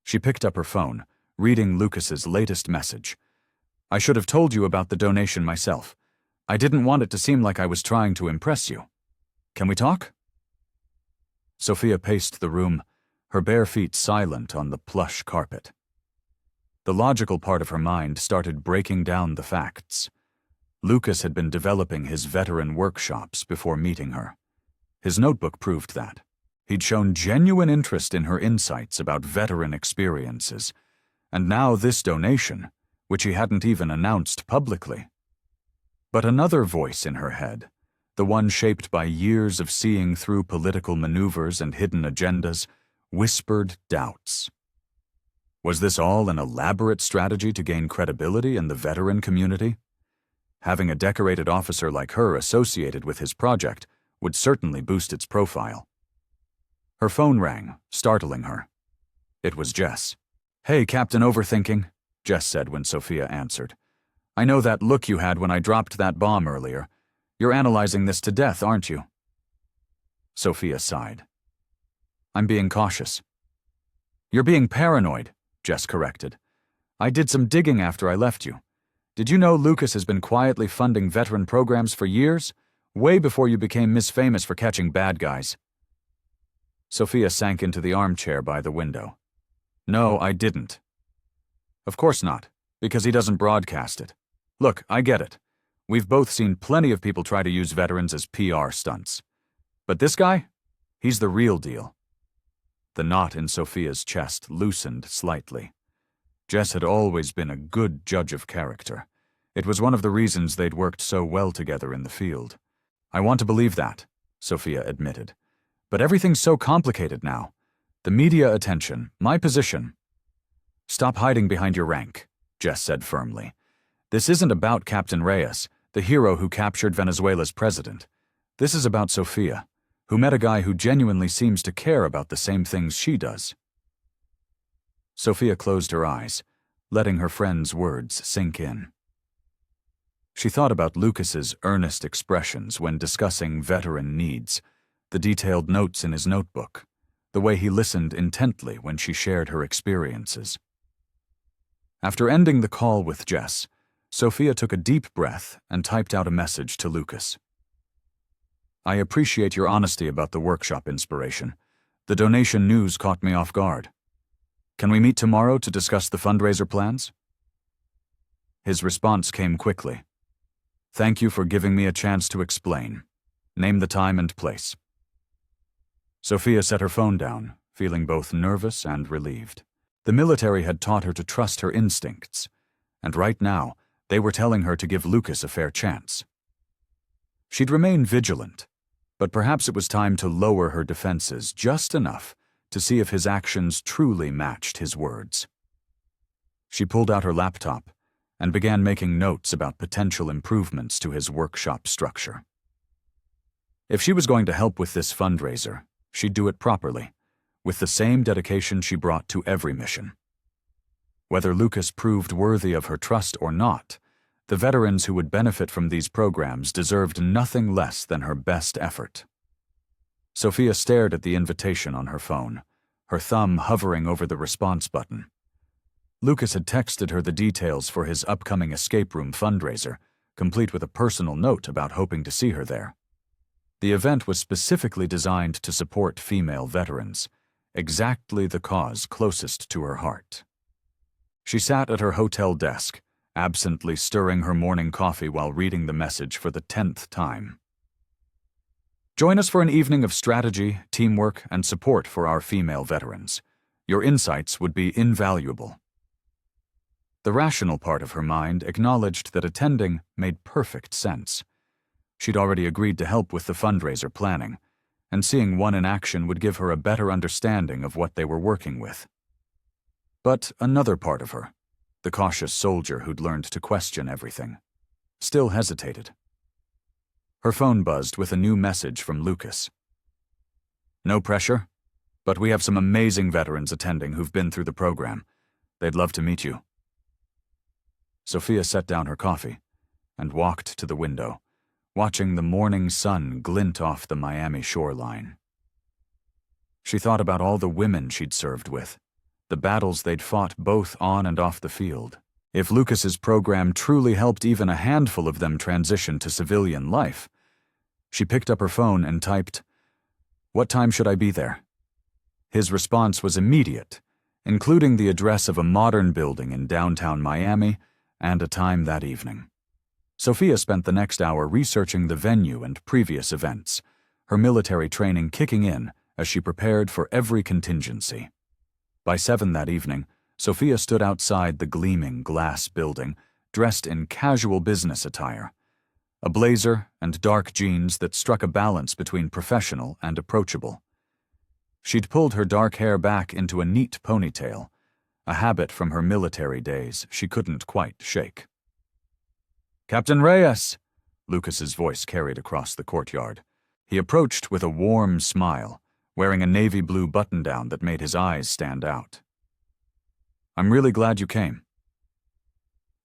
She picked up her phone, reading Lucas's latest message. "I should have told you about the donation myself. I didn't want it to seem like I was trying to impress you. Can we talk?" Sophia paced the room, her bare feet silent on the plush carpet. The logical part of her mind started breaking down the facts. Lucas had been developing his veteran workshops before meeting her. His notebook proved that. He'd shown genuine interest in her insights about veteran experiences, and now this donation, which he hadn't even announced publicly. But another voice in her head, the one shaped by years of seeing through political maneuvers and hidden agendas, whispered doubts. Was this all an elaborate strategy to gain credibility in the veteran community? Having a decorated officer like her associated with his project would certainly boost its profile. Her phone rang, startling her. It was Jess. "Hey, Captain Overthinking," Jess said when Sophia answered. "I know that look you had when I dropped that bomb earlier. You're analyzing this to death, aren't you?" Sophia sighed. "I'm being cautious." "You're being paranoid," Jess corrected. "I did some digging after I left you. Did you know Lucas has been quietly funding veteran programs for years, way before you became Miss Famous for catching bad guys?" Sophia sank into the armchair by the window. "No, I didn't." "Of course not, because he doesn't broadcast it. Look, I get it. We've both seen plenty of people try to use veterans as PR stunts. But this guy? He's the real deal." The knot in Sophia's chest loosened slightly. Jess had always been a good judge of character. It was one of the reasons they'd worked so well together in the field. "I want to believe that," Sophia admitted. "But everything's so complicated now. The media attention, my position." "Stop hiding behind your rank," Jess said firmly. "This isn't about Captain Reyes, the hero who captured Venezuela's president. This is about Sophia, who met a guy who genuinely seems to care about the same things she does." Sophia closed her eyes, letting her friend's words sink in. She thought about Lucas's earnest expressions when discussing veteran needs, the detailed notes in his notebook, the way he listened intently when she shared her experiences. After ending the call with Jess, Sophia took a deep breath and typed out a message to Lucas. "I appreciate your honesty about the workshop inspiration. The donation news caught me off guard. Can we meet tomorrow to discuss the fundraiser plans?" His response came quickly. "Thank you for giving me a chance to explain. Name the time and place." Sophia set her phone down, feeling both nervous and relieved. The military had taught her to trust her instincts, and right now, they were telling her to give Lucas a fair chance. She'd remain vigilant, but perhaps it was time to lower her defenses just enough to see if his actions truly matched his words. She pulled out her laptop and began making notes about potential improvements to his workshop structure. If she was going to help with this fundraiser, she'd do it properly, with the same dedication she brought to every mission. Whether Lucas proved worthy of her trust or not, the veterans who would benefit from these programs deserved nothing less than her best effort. Sophia stared at the invitation on her phone, her thumb hovering over the response button. Lucas had texted her the details for his upcoming escape room fundraiser, complete with a personal note about hoping to see her there. The event was specifically designed to support female veterans, exactly the cause closest to her heart. She sat at her hotel desk absently stirring her morning coffee while reading the message for the 10th time. Join us for an evening of strategy, teamwork, and support for our female veterans. Your insights would be invaluable. The rational part of her mind acknowledged that attending made perfect sense. She'd already agreed to help with the fundraiser planning, and seeing one in action would give her a better understanding of what they were working with. But another part of her, the cautious soldier who'd learned to question everything, still hesitated. Her phone buzzed with a new message from Lucas. "No pressure, but we have some amazing veterans attending who've been through the program. They'd love to meet you." Sophia set down her coffee and walked to the window, watching the morning sun glint off the Miami shoreline. She thought about all the women she'd served with, the battles they'd fought both on and off the field. If Lucas's program truly helped even a handful of them transition to civilian life, she picked up her phone and typed, "What time should I be there?" His response was immediate, including the address of a modern building in downtown Miami and a time that evening. Sophia spent the next hour researching the venue and previous events, her military training kicking in as she prepared for every contingency. By 7 that evening, Sophia stood outside the gleaming glass building, dressed in casual business attire, a blazer and dark jeans that struck a balance between professional and approachable. She'd pulled her dark hair back into a neat ponytail, a habit from her military days she couldn't quite shake. "Captain Reyes!" Lucas's voice carried across the courtyard. He approached with a warm smile, wearing a navy blue button-down that made his eyes stand out. "I'm really glad you came."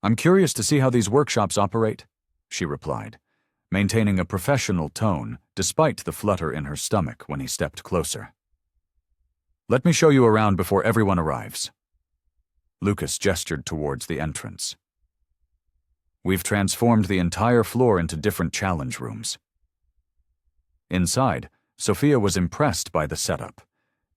"I'm curious to see how these workshops operate," she replied, maintaining a professional tone despite the flutter in her stomach when he stepped closer. "Let me show you around before everyone arrives." Lucas gestured towards the entrance. "We've transformed the entire floor into different challenge rooms." Inside, Sophia was impressed by the setup.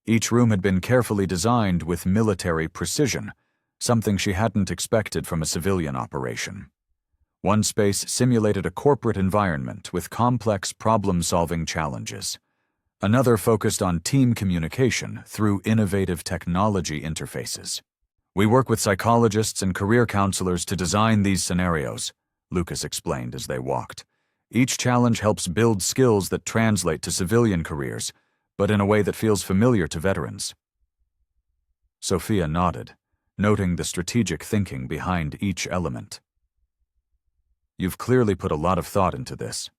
Each room had been carefully designed with military precision, something she hadn't expected from a civilian operation. One space simulated a corporate environment with complex problem-solving challenges. Another focused on team communication through innovative technology interfaces. "We work with psychologists and career counselors to design these scenarios," Lucas explained as they walked. "Each challenge helps build skills that translate to civilian careers, but in a way that feels familiar to veterans." Sophia nodded, noting the strategic thinking behind each element. "You've clearly put a lot of thought into this."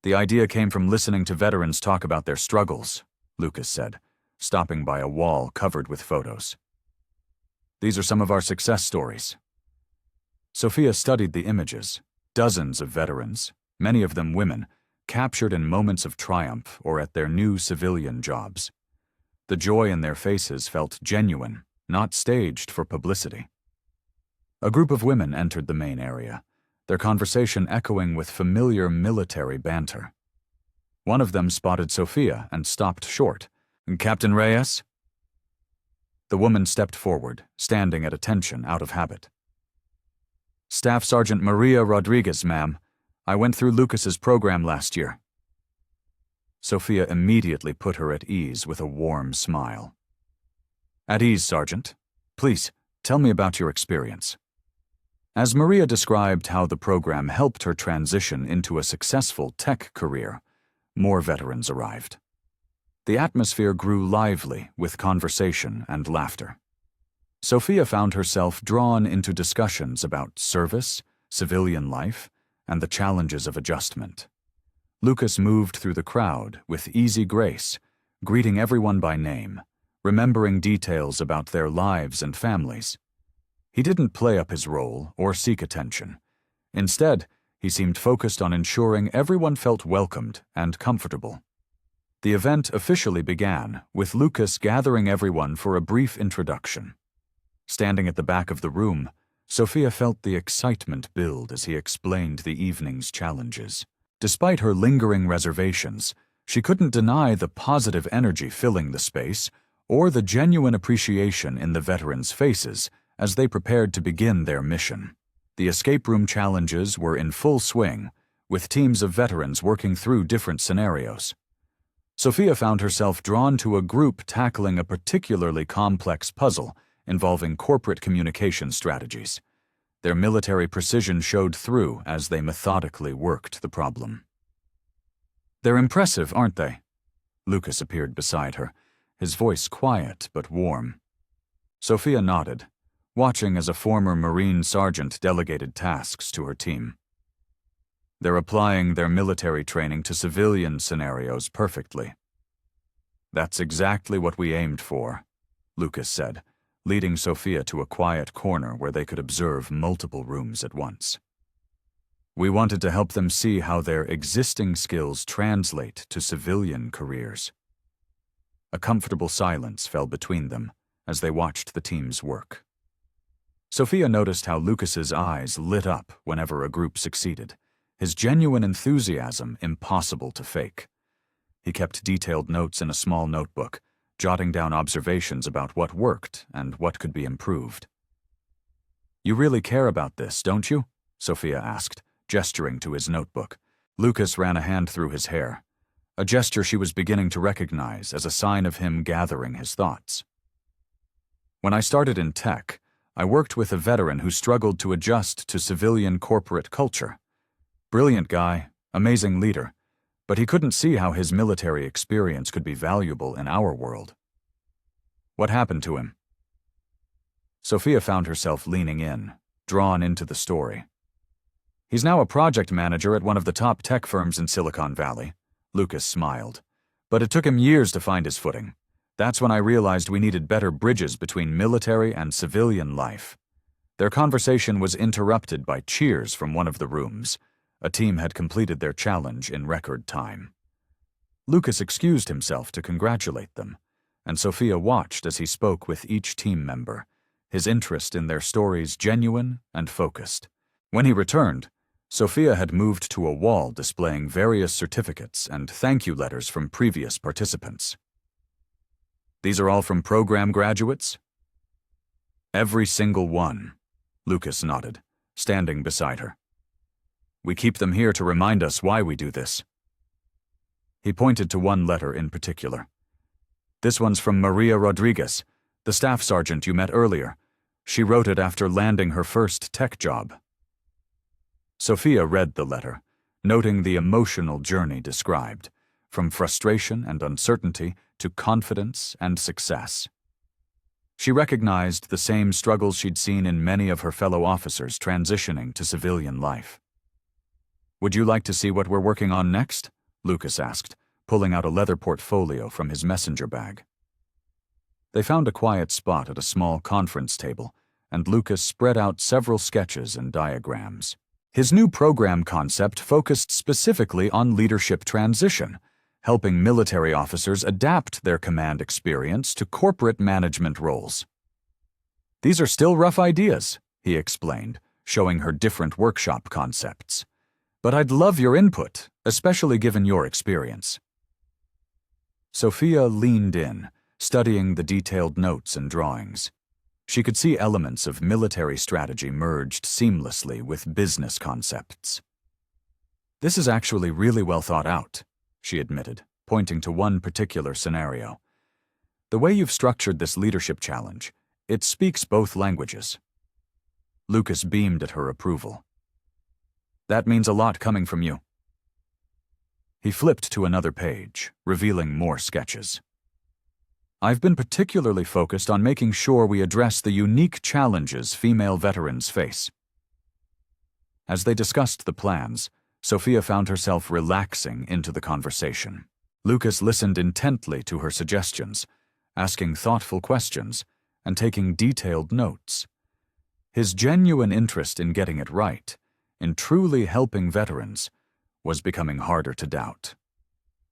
"The idea came from listening to veterans talk about their struggles," Lucas said, stopping by a wall covered with photos. "These are some of our success stories." Sophia studied the images. Dozens of veterans, many of them women, captured in moments of triumph or at their new civilian jobs. The joy in their faces felt genuine, not staged for publicity. A group of women entered the main area, their conversation echoing with familiar military banter. One of them spotted Sophia and stopped short. "Captain Reyes?" The woman stepped forward, standing at attention out of habit. "Staff Sergeant Maria Rodriguez, ma'am. I went through Lucas's program last year." Sophia immediately put her at ease with a warm smile. "At ease, Sergeant. Please, tell me about your experience." As Maria described how the program helped her transition into a successful tech career, more veterans arrived. The atmosphere grew lively with conversation and laughter. Sophia found herself drawn into discussions about service, civilian life, and the challenges of adjustment. Lucas moved through the crowd with easy grace, greeting everyone by name, remembering details about their lives and families. He didn't play up his role or seek attention. Instead, he seemed focused on ensuring everyone felt welcomed and comfortable. The event officially began with Lucas gathering everyone for a brief introduction. Standing at the back of the room, Sophia felt the excitement build as he explained the evening's challenges. Despite her lingering reservations, she couldn't deny the positive energy filling the space or the genuine appreciation in the veterans' faces as they prepared to begin their mission. The escape room challenges were in full swing, with teams of veterans working through different scenarios. Sophia found herself drawn to a group tackling a particularly complex puzzle involving corporate communication strategies. Their military precision showed through as they methodically worked the problem. "They're impressive, aren't they?" Lucas appeared beside her, his voice quiet but warm. Sophia nodded, watching as a former Marine sergeant delegated tasks to her team. "They're applying their military training to civilian scenarios perfectly." "That's exactly what we aimed for," Lucas said, leading Sophia to a quiet corner where they could observe multiple rooms at once. "We wanted to help them see how their existing skills translate to civilian careers." A comfortable silence fell between them as they watched the team's work. Sophia noticed how Lucas's eyes lit up whenever a group succeeded, his genuine enthusiasm impossible to fake. He kept detailed notes in a small notebook, jotting down observations about what worked and what could be improved. "You really care about this, don't you?" Sophia asked, gesturing to his notebook. Lucas ran a hand through his hair, a gesture she was beginning to recognize as a sign of him gathering his thoughts. "When I started in tech, I worked with a veteran who struggled to adjust to civilian corporate culture. Brilliant guy, amazing leader, but he couldn't see how his military experience could be valuable in our world." "What happened to him?" Sophia found herself leaning in, drawn into the story. "He's now a project manager at one of the top tech firms in Silicon Valley," Lucas smiled. "But it took him years to find his footing. That's when I realized we needed better bridges between military and civilian life." Their conversation was interrupted by cheers from one of the rooms. A team had completed their challenge in record time. Lucas excused himself to congratulate them, and Sophia watched as he spoke with each team member, his interest in their stories genuine and focused. When he returned, Sophia had moved to a wall displaying various certificates and thank you letters from previous participants. "These are all from program graduates?" "Every single one," Lucas nodded, standing beside her. "We keep them here to remind us why we do this." He pointed to one letter in particular. "This one's from Maria Rodriguez, the staff sergeant you met earlier. She wrote it after landing her first tech job." Sophia read the letter, noting the emotional journey described, from frustration and uncertainty to confidence and success. She recognized the same struggles she'd seen in many of her fellow officers transitioning to civilian life. "Would you like to see what we're working on next?" Lucas asked, pulling out a leather portfolio from his messenger bag. They found a quiet spot at a small conference table, and Lucas spread out several sketches and diagrams. His new program concept focused specifically on leadership transition, helping military officers adapt their command experience to corporate management roles. "These are still rough ideas," he explained, showing her different workshop concepts. "But I'd love your input, especially given your experience." Sophia leaned in, studying the detailed notes and drawings. She could see elements of military strategy merged seamlessly with business concepts. "This is actually really well thought out," she admitted, pointing to one particular scenario. "The way you've structured this leadership challenge, it speaks both languages." Lucas beamed at her approval. "That means a lot coming from you." He flipped to another page, revealing more sketches. "I've been particularly focused on making sure we address the unique challenges female veterans face." As they discussed the plans, Sophia found herself relaxing into the conversation. Lucas listened intently to her suggestions, asking thoughtful questions and taking detailed notes. His genuine interest in getting it right, in truly helping veterans, was becoming harder to doubt.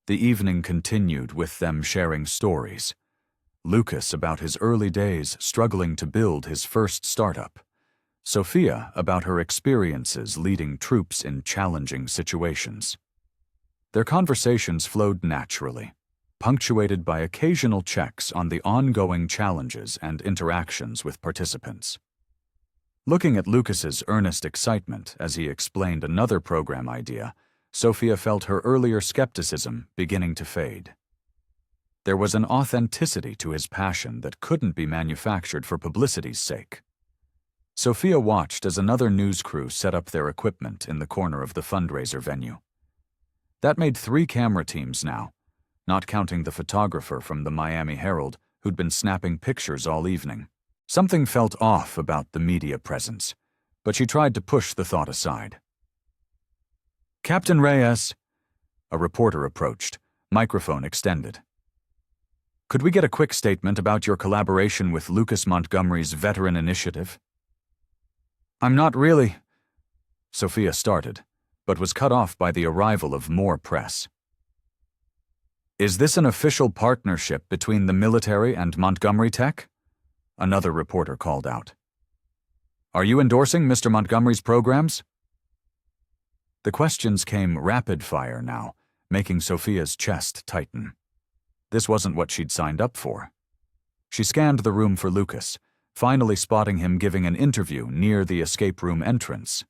The evening continued with them sharing stories. Lucas about his early days struggling to build his first startup. Sophia about her experiences leading troops in challenging situations. Their conversations flowed naturally, punctuated by occasional checks on the ongoing challenges and interactions with participants. Looking at Lucas's earnest excitement as he explained another program idea, Sophia felt her earlier skepticism beginning to fade. There was an authenticity to his passion that couldn't be manufactured for publicity's sake. Sophia watched as another news crew set up their equipment in the corner of the fundraiser venue. That made 3 camera teams now, not counting the photographer from the Miami Herald who'd been snapping pictures all evening. Something felt off about the media presence, but she tried to push the thought aside. "Captain Reyes," a reporter approached, microphone extended. "Could we get a quick statement about your collaboration with Lucas Montgomery's Veteran Initiative?" "I'm not really," Sophia started, but was cut off by the arrival of more press. "Is this an official partnership between the military and Montgomery Tech?" Another reporter called out. "Are you endorsing Mr. Montgomery's programs?" The questions came rapid fire now, making Sophia's chest tighten. This wasn't what she'd signed up for. She scanned the room for Lucas, finally spotting him giving an interview near the escape room entrance.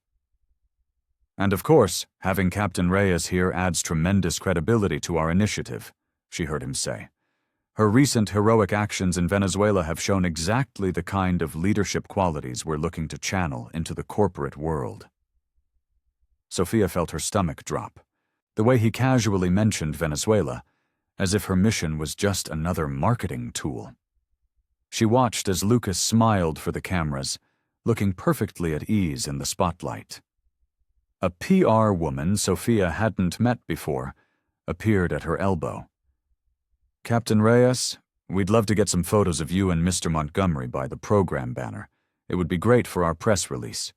"And of course, having Captain Reyes here adds tremendous credibility to our initiative," she heard him say. "Her recent heroic actions in Venezuela have shown exactly the kind of leadership qualities we're looking to channel into the corporate world." Sophia felt her stomach drop, the way he casually mentioned Venezuela, as if her mission was just another marketing tool. She watched as Lucas smiled for the cameras, looking perfectly at ease in the spotlight. A PR woman Sophia hadn't met before appeared at her elbow. "Captain Reyes, we'd love to get some photos of you and Mr. Montgomery by the program banner. It would be great for our press release."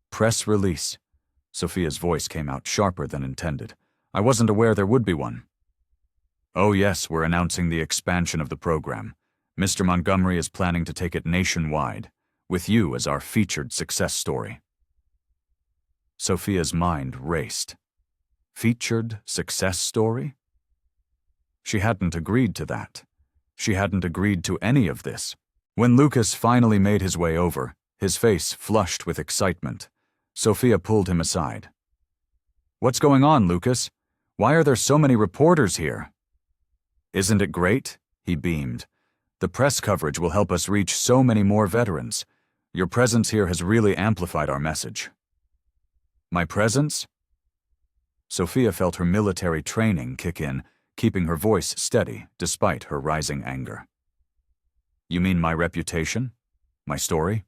"Press release?" Sophia's voice came out sharper than intended. "I wasn't aware there would be one." "Oh yes, we're announcing the expansion of the program. Mr. Montgomery is planning to take it nationwide, with you as our featured success story." Sophia's mind raced. Featured success story? She hadn't agreed to that. She hadn't agreed to any of this. When Lucas finally made his way over, his face flushed with excitement, Sophia pulled him aside. "What's going on, Lucas? Why are there so many reporters here?" "Isn't it great?" he beamed. "The press coverage will help us reach so many more veterans. Your presence here has really amplified our message." "My presence?" Sophia felt her military training kick in, keeping her voice steady despite her rising anger. "You mean my reputation? My story?"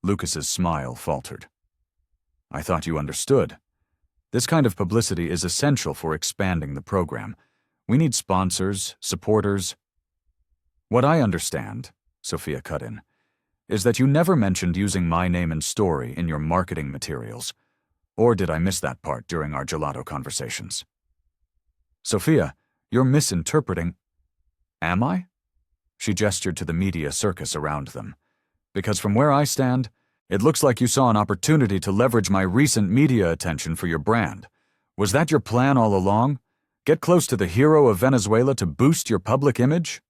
Lucas's smile faltered. "I thought you understood. This kind of publicity is essential for expanding the program. We need sponsors, supporters." "What I understand," Sophia cut in, "is that you never mentioned using my name and story in your marketing materials. Or did I miss that part during our gelato conversations?" "Sophia, you're misinterpreting." "Am I?" She gestured to the media circus around them. "Because from where I stand, it looks like you saw an opportunity to leverage my recent media attention for your brand. Was that your plan all along? Get close to the hero of Venezuela to boost your public image?"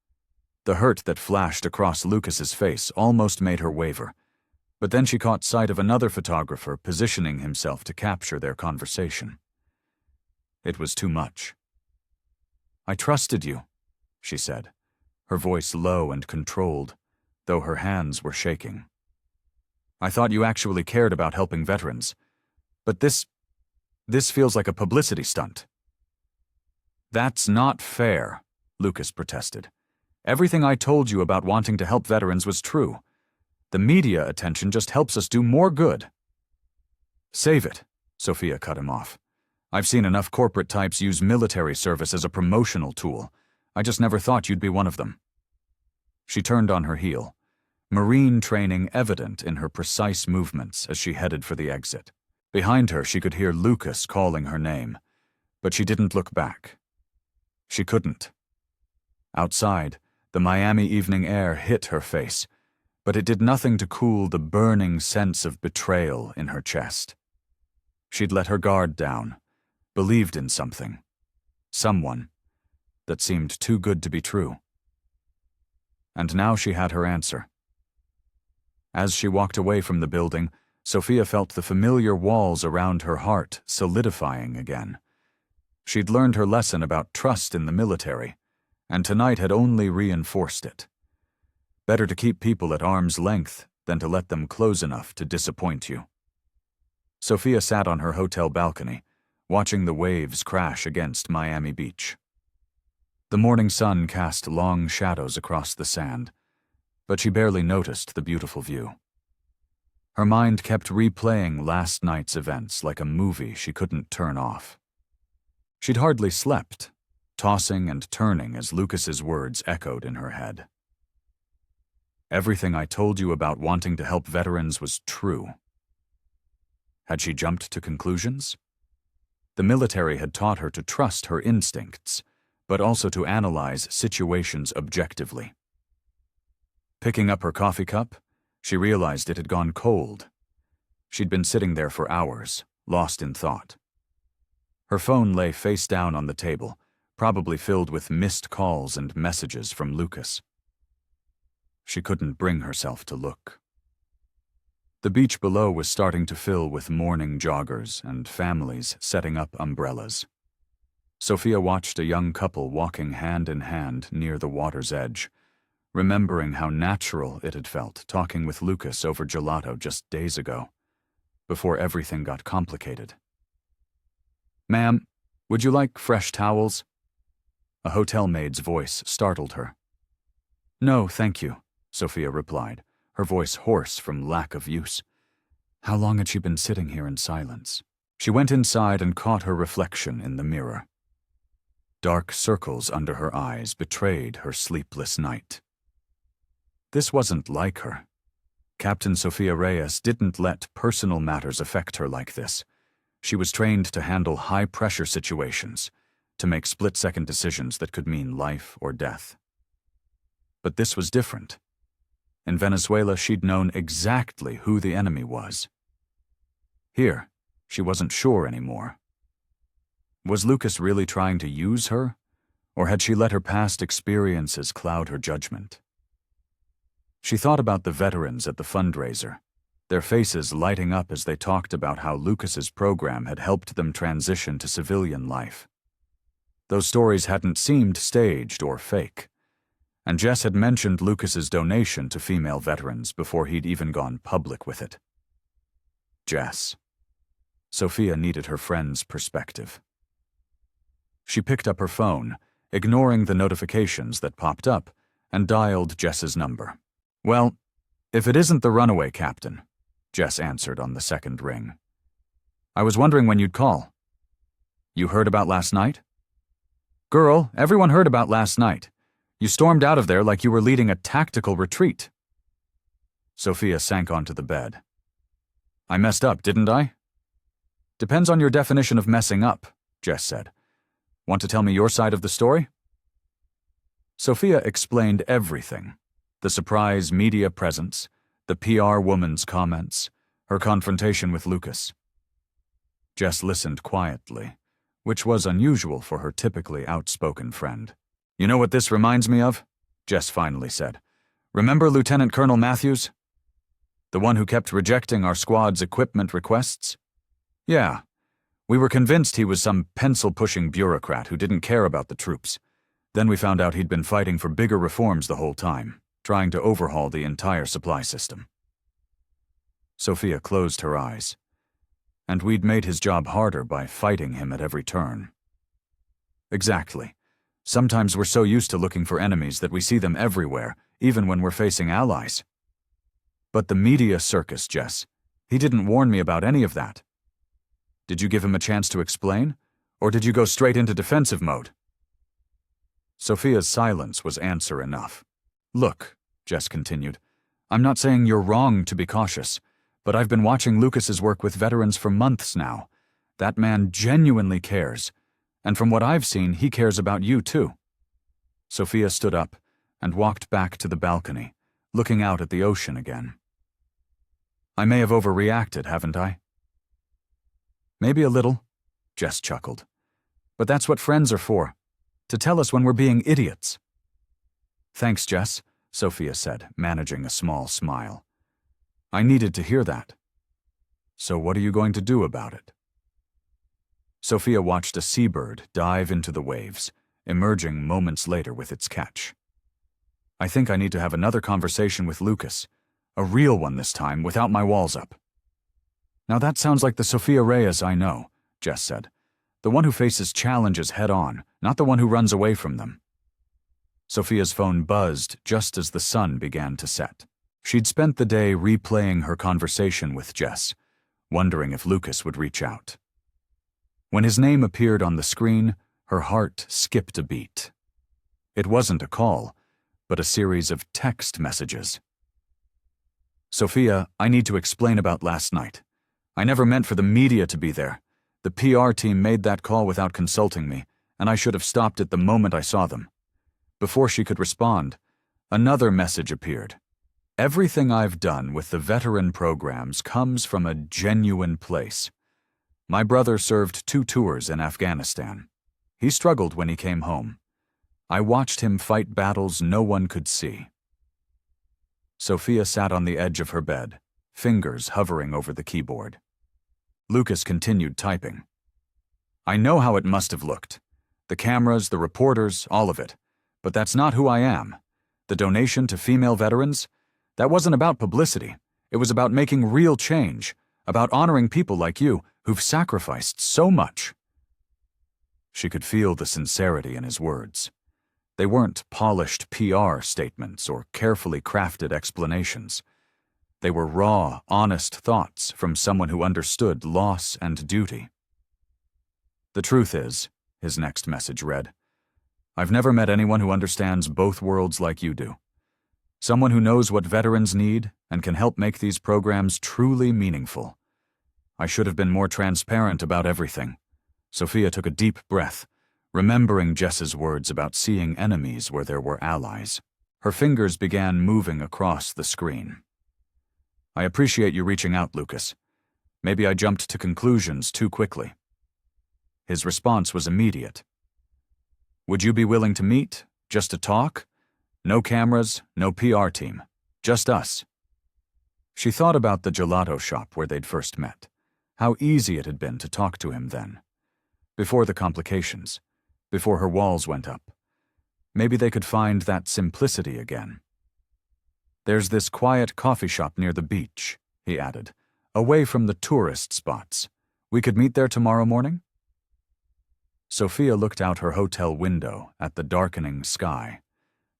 The hurt that flashed across Lucas's face almost made her waver, but then she caught sight of another photographer positioning himself to capture their conversation. It was too much. "I trusted you," she said, her voice low and controlled, though her hands were shaking. "I thought you actually cared about helping veterans. But this feels like a publicity stunt." "That's not fair," Lucas protested. "Everything I told you about wanting to help veterans was true. The media attention just helps us do more good." "Save it," Sophia cut him off. "I've seen enough corporate types use military service as a promotional tool. I just never thought you'd be one of them." She turned on her heel, Marine training evident in her precise movements as she headed for the exit. Behind her, she could hear Lucas calling her name, but she didn't look back. She couldn't. Outside, the Miami evening air hit her face, but it did nothing to cool the burning sense of betrayal in her chest. She'd let her guard down, believed in something, someone, that seemed too good to be true. And now she had her answer. As she walked away from the building, Sophia felt the familiar walls around her heart solidifying again. She'd learned her lesson about trust in the military, and tonight had only reinforced it. Better to keep people at arm's length than to let them close enough to disappoint you. Sophia sat on her hotel balcony, watching the waves crash against Miami Beach. The morning sun cast long shadows across the sand, but she barely noticed the beautiful view. Her mind kept replaying last night's events like a movie she couldn't turn off. She'd hardly slept, tossing and turning as Lucas's words echoed in her head. Everything I told you about wanting to help veterans was true. Had she jumped to conclusions? The military had taught her to trust her instincts, but also to analyze situations objectively. Picking up her coffee cup, she realized it had gone cold. She'd been sitting there for hours, lost in thought. Her phone lay face down on the table, probably filled with missed calls and messages from Lucas. She couldn't bring herself to look. The beach below was starting to fill with morning joggers and families setting up umbrellas. Sophia watched a young couple walking hand in hand near the water's edge, remembering how natural it had felt talking with Lucas over gelato just days ago, before everything got complicated. "Ma'am, would you like fresh towels?" A hotel maid's voice startled her. "No, thank you," Sophia replied, her voice hoarse from lack of use. How long had she been sitting here in silence? She went inside and caught her reflection in the mirror. Dark circles under her eyes betrayed her sleepless night. This wasn't like her. Captain Sophia Reyes didn't let personal matters affect her like this. She was trained to handle high-pressure situations, to make split-second decisions that could mean life or death. But this was different. In Venezuela, she'd known exactly who the enemy was. Here, she wasn't sure anymore. Was Lucas really trying to use her, or had she let her past experiences cloud her judgment? She thought about the veterans at the fundraiser, their faces lighting up as they talked about how Lucas's program had helped them transition to civilian life. Those stories hadn't seemed staged or fake, and Jess had mentioned Lucas's donation to female veterans before he'd even gone public with it. Jess. Sophia needed her friend's perspective. She picked up her phone, ignoring the notifications that popped up, and dialed Jess's number. "Well, if it isn't the runaway captain," Jess answered on the second ring. "I was wondering when you'd call." "You heard about last night?" "Girl, everyone heard about last night. You stormed out of there like you were leading a tactical retreat." Sophia sank onto the bed. "I messed up, didn't I?" "Depends on your definition of messing up," Jess said. "Want to tell me your side of the story?" Sophia explained everything. The surprise media presence, the PR woman's comments, her confrontation with Lucas. Jess listened quietly, which was unusual for her typically outspoken friend. "You know what this reminds me of?" Jess finally said. "Remember Lieutenant Colonel Matthews? The one who kept rejecting our squad's equipment requests? Yeah. We were convinced he was some pencil-pushing bureaucrat who didn't care about the troops. Then we found out he'd been fighting for bigger reforms the whole time, trying to overhaul the entire supply system." Sophia closed her eyes. "And we'd made his job harder by fighting him at every turn." "Exactly. Sometimes we're so used to looking for enemies that we see them everywhere, even when we're facing allies." "But the media circus, Jess. He didn't warn me about any of that." "Did you give him a chance to explain? Or did you go straight into defensive mode?" Sophia's silence was answer enough. "Look," Jess continued, "I'm not saying you're wrong to be cautious, but I've been watching Lucas's work with veterans for months now. That man genuinely cares. And from what I've seen, he cares about you too." Sophia stood up and walked back to the balcony, looking out at the ocean again. "I may have overreacted, haven't I?" "Maybe a little," Jess chuckled. "But that's what friends are for, to tell us when we're being idiots." "Thanks, Jess," Sophia said, managing a small smile. I needed to hear that. So what are you going to do about it? Sophia watched a seabird dive into the waves, emerging moments later with its catch. I think I need to have another conversation with Lucas, a real one this time, without my walls up. Now that sounds like the Sophia Reyes I know, Jess said. The one who faces challenges head-on, not the one who runs away from them. Sophia's phone buzzed just as the sun began to set. She'd spent the day replaying her conversation with Jess, wondering if Lucas would reach out. When his name appeared on the screen, her heart skipped a beat. It wasn't a call, but a series of text messages. Sophia, I need to explain about last night. I never meant for the media to be there. The PR team made that call without consulting me, and I should have stopped it the moment I saw them. Before she could respond, another message appeared. Everything I've done with the veteran programs comes from a genuine place. My brother served 2 tours in Afghanistan. He struggled when he came home. I watched him fight battles no one could see. Sophia sat on the edge of her bed, fingers hovering over the keyboard. Lucas continued typing. I know how it must have looked. The cameras, the reporters, all of it. But that's not who I am. The donation to female veterans? That wasn't about publicity. It was about making real change, about honoring people like you who've sacrificed so much. She could feel the sincerity in his words. They weren't polished PR statements or carefully crafted explanations. They were raw, honest thoughts from someone who understood loss and duty. The truth is, his next message read, I've never met anyone who understands both worlds like you do. Someone who knows what veterans need and can help make these programs truly meaningful. I should have been more transparent about everything. Sophia took a deep breath, remembering Jess's words about seeing enemies where there were allies. Her fingers began moving across the screen. I appreciate you reaching out, Lucas. Maybe I jumped to conclusions too quickly. His response was immediate. Would you be willing to meet, just to talk? No cameras, no PR team, just us. She thought about the gelato shop where they'd first met, how easy it had been to talk to him then. Before the complications, before her walls went up. Maybe they could find that simplicity again. There's this quiet coffee shop near the beach, he added, away from the tourist spots. We could meet there tomorrow morning? Sophia looked out her hotel window at the darkening sky.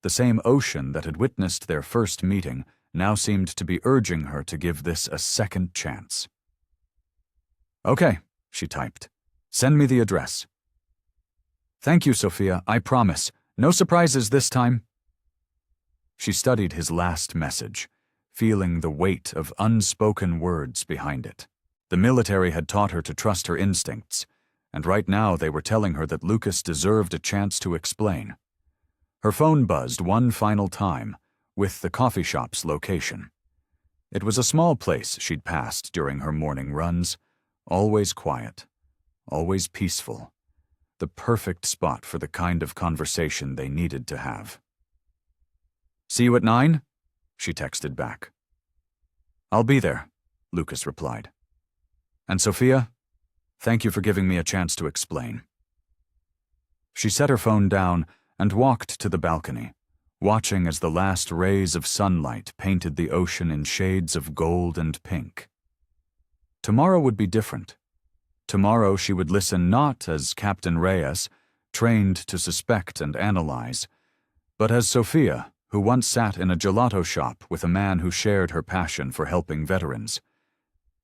The same ocean that had witnessed their first meeting now seemed to be urging her to give this a second chance. Okay, she typed. Send me the address. Thank you, Sophia, I promise. No surprises this time. She studied his last message, feeling the weight of unspoken words behind it. The military had taught her to trust her instincts, and right now they were telling her that Lucas deserved a chance to explain. Her phone buzzed one final time, with the coffee shop's location. It was a small place she'd passed during her morning runs, always quiet, always peaceful, the perfect spot for the kind of conversation they needed to have. See you at 9? She texted back. I'll be there, Lucas replied. And Sophia, thank you for giving me a chance to explain. She set her phone down and walked to the balcony, watching as the last rays of sunlight painted the ocean in shades of gold and pink. Tomorrow would be different. Tomorrow she would listen not as Captain Reyes, trained to suspect and analyze, but as Sophia, who once sat in a gelato shop with a man who shared her passion for helping veterans.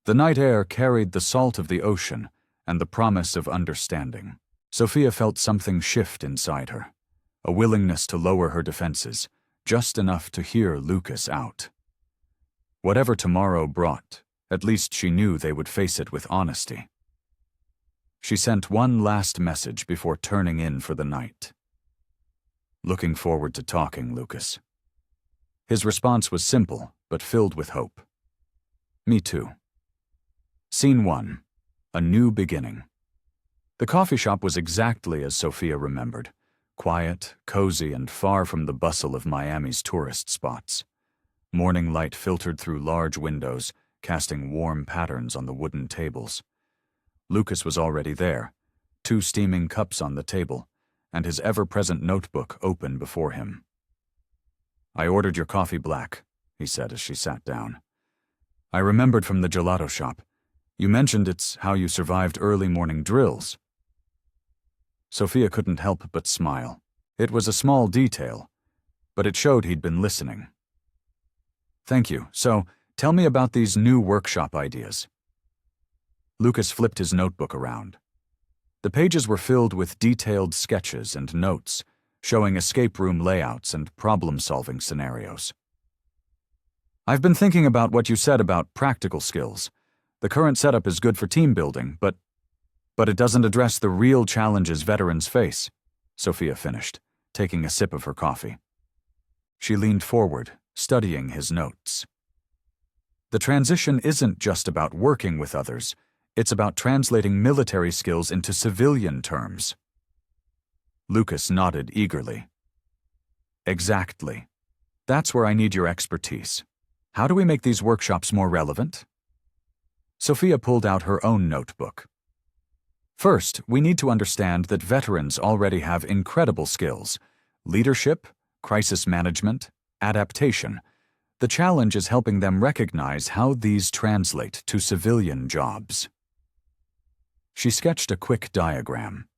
The night air carried the salt of the ocean and the promise of understanding. Sophia felt something shift inside her, a willingness to lower her defenses, just enough to hear Lucas out. Whatever tomorrow brought, at least she knew they would face it with honesty. She sent one last message before turning in for the night. Looking forward to talking, Lucas. His response was simple, but filled with hope. Me too. Scene 1. A new beginning. The coffee shop was exactly as Sophia remembered, quiet, cozy, and far from the bustle of Miami's tourist spots. Morning light filtered through large windows, casting warm patterns on the wooden tables. Lucas was already there, 2 steaming cups on the table, and his ever-present notebook open before him. "I ordered your coffee black," he said as she sat down. "I remembered from the gelato shop. You mentioned it's how you survived early morning drills." Sophia couldn't help but smile. It was a small detail, but it showed he'd been listening. "Thank you. So, tell me about these new workshop ideas." Lucas flipped his notebook around. The pages were filled with detailed sketches and notes, showing escape room layouts and problem-solving scenarios. "I've been thinking about what you said about practical skills. The current setup is good for team building, but it doesn't address the real challenges veterans face," Sophia finished, taking a sip of her coffee. She leaned forward, studying his notes. "The transition isn't just about working with others. It's about translating military skills into civilian terms." Lucas nodded eagerly. "Exactly. That's where I need your expertise. How do we make these workshops more relevant?" Sophia pulled out her own notebook. "First, we need to understand that veterans already have incredible skills: leadership, crisis management, adaptation. The challenge is helping them recognize how these translate to civilian jobs." She sketched a quick diagram.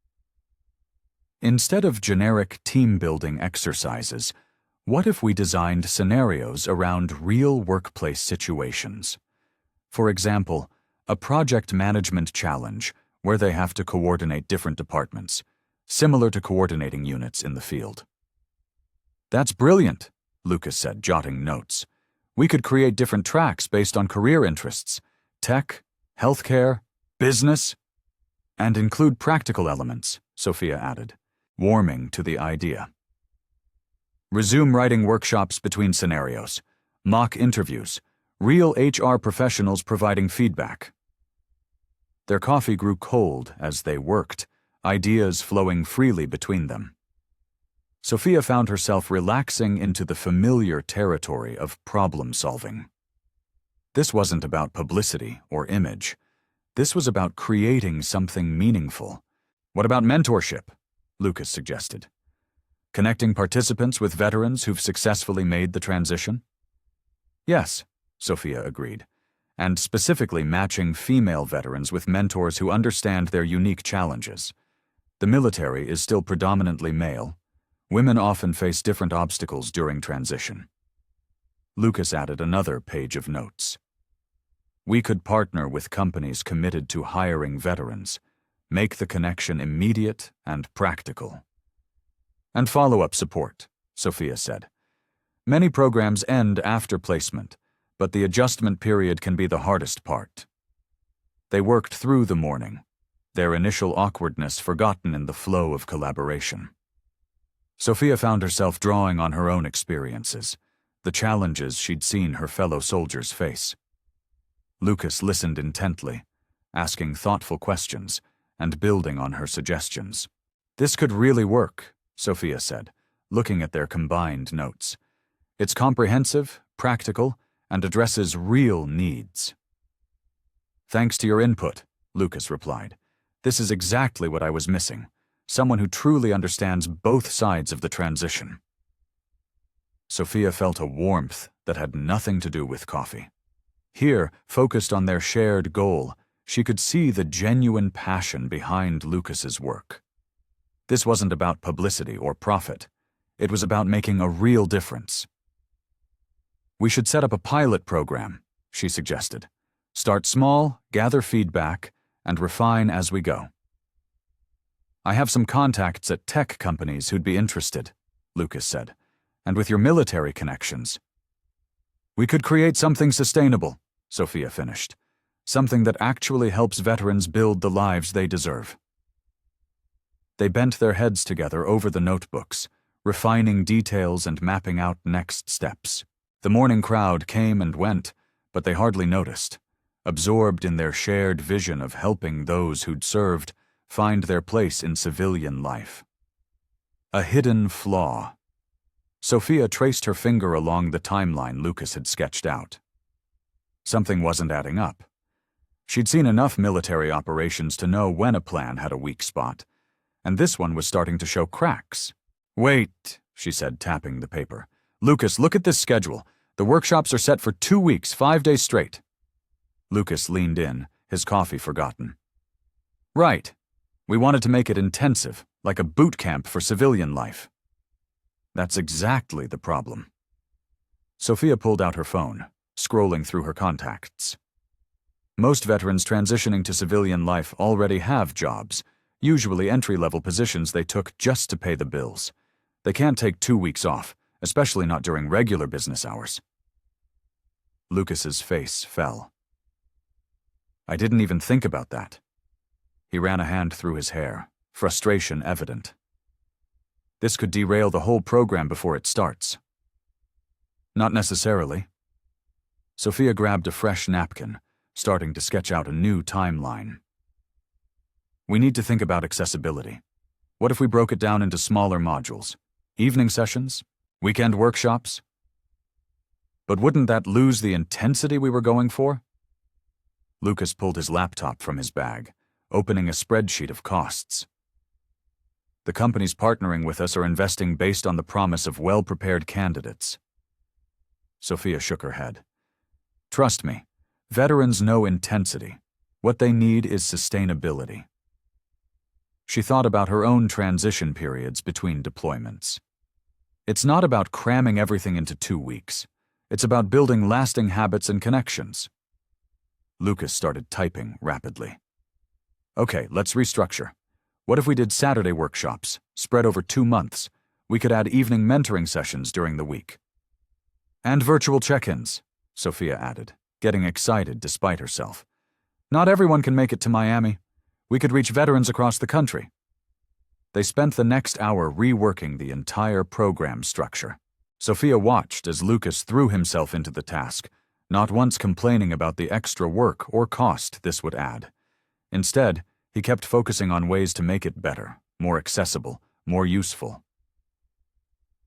"Instead of generic team-building exercises, what if we designed scenarios around real workplace situations? For example, a project management challenge where they have to coordinate different departments, similar to coordinating units in the field." "That's brilliant," Lucas said, jotting notes. "We could create different tracks based on career interests: tech, healthcare, business, and include practical elements," Sophia added, warming to the idea. "Resume writing workshops between scenarios, mock interviews, real HR professionals providing feedback." Their coffee grew cold as they worked, ideas flowing freely between them. Sophia found herself relaxing into the familiar territory of problem-solving. This wasn't about publicity or image. This was about creating something meaningful. "What about mentorship?" Lucas suggested. "Connecting participants with veterans who've successfully made the transition?" "Yes," Sophia agreed, "and specifically matching female veterans with mentors who understand their unique challenges. The military is still predominantly male. Women often face different obstacles during transition." Lucas added another page of notes. "We could partner with companies committed to hiring veterans, make the connection immediate and practical." "And follow-up support," Sophia said. "Many programs end after placement, but the adjustment period can be the hardest part." They worked through the morning, their initial awkwardness forgotten in the flow of collaboration. Sophia found herself drawing on her own experiences, the challenges she'd seen her fellow soldiers face. Lucas listened intently, asking thoughtful questions and building on her suggestions. "This could really work," Sophia said, looking at their combined notes. "It's comprehensive, practical, and addresses real needs." "Thanks to your input," Lucas replied. "This is exactly what I was missing. Someone who truly understands both sides of the transition." Sophia felt a warmth that had nothing to do with coffee. Here, focused on their shared goal, she could see the genuine passion behind Lucas's work. This wasn't about publicity or profit. It was about making a real difference. "We should set up a pilot program," she suggested. "Start small, gather feedback, and refine as we go." "I have some contacts at tech companies who'd be interested," Lucas said. "And with your military connections." "We could create something sustainable," Sophia finished. "Something that actually helps veterans build the lives they deserve." They bent their heads together over the notebooks, refining details and mapping out next steps. The morning crowd came and went, but they hardly noticed, absorbed in their shared vision of helping those who'd served find their place in civilian life. A hidden flaw. Sophia traced her finger along the timeline Lucas had sketched out. Something wasn't adding up. She'd seen enough military operations to know when a plan had a weak spot, and this one was starting to show cracks. "Wait," she said, tapping the paper. "Lucas, look at this schedule. The workshops are set for 2 weeks, 5 days straight." Lucas leaned in, his coffee forgotten. "Right. We wanted to make it intensive, like a boot camp for civilian life." "That's exactly the problem." Sophia pulled out her phone, scrolling through her contacts. Most veterans transitioning to civilian life already have jobs, usually entry-level positions they took just to pay the bills. They can't take 2 weeks off, especially not during regular business hours. Lucas's face fell. "I didn't even think about that." He ran a hand through his hair, frustration evident. "This could derail the whole program before it starts." "Not necessarily." Sophia grabbed a fresh napkin, starting to sketch out a new timeline. "We need to think about accessibility. What if we broke it down into smaller modules? Evening sessions? Weekend workshops? But wouldn't that lose the intensity we were going for?" Lucas pulled his laptop from his bag, opening a spreadsheet of costs. "The companies partnering with us are investing based on the promise of well-prepared candidates." Sophia shook her head. "Trust me, veterans know intensity. What they need is sustainability." She thought about her own transition periods between deployments. It's not about cramming everything into 2 weeks. It's about building lasting habits and connections. Lucas started typing rapidly. "Okay, let's restructure. What if we did Saturday workshops, spread over 2 months? We could add evening mentoring sessions during the week." "And virtual check-ins," Sophia added, getting excited despite herself. "Not everyone can make it to Miami. We could reach veterans across the country." They spent the next hour reworking the entire program structure. Sophia watched as Lucas threw himself into the task, not once complaining about the extra work or cost this would add. Instead, he kept focusing on ways to make it better, more accessible, more useful.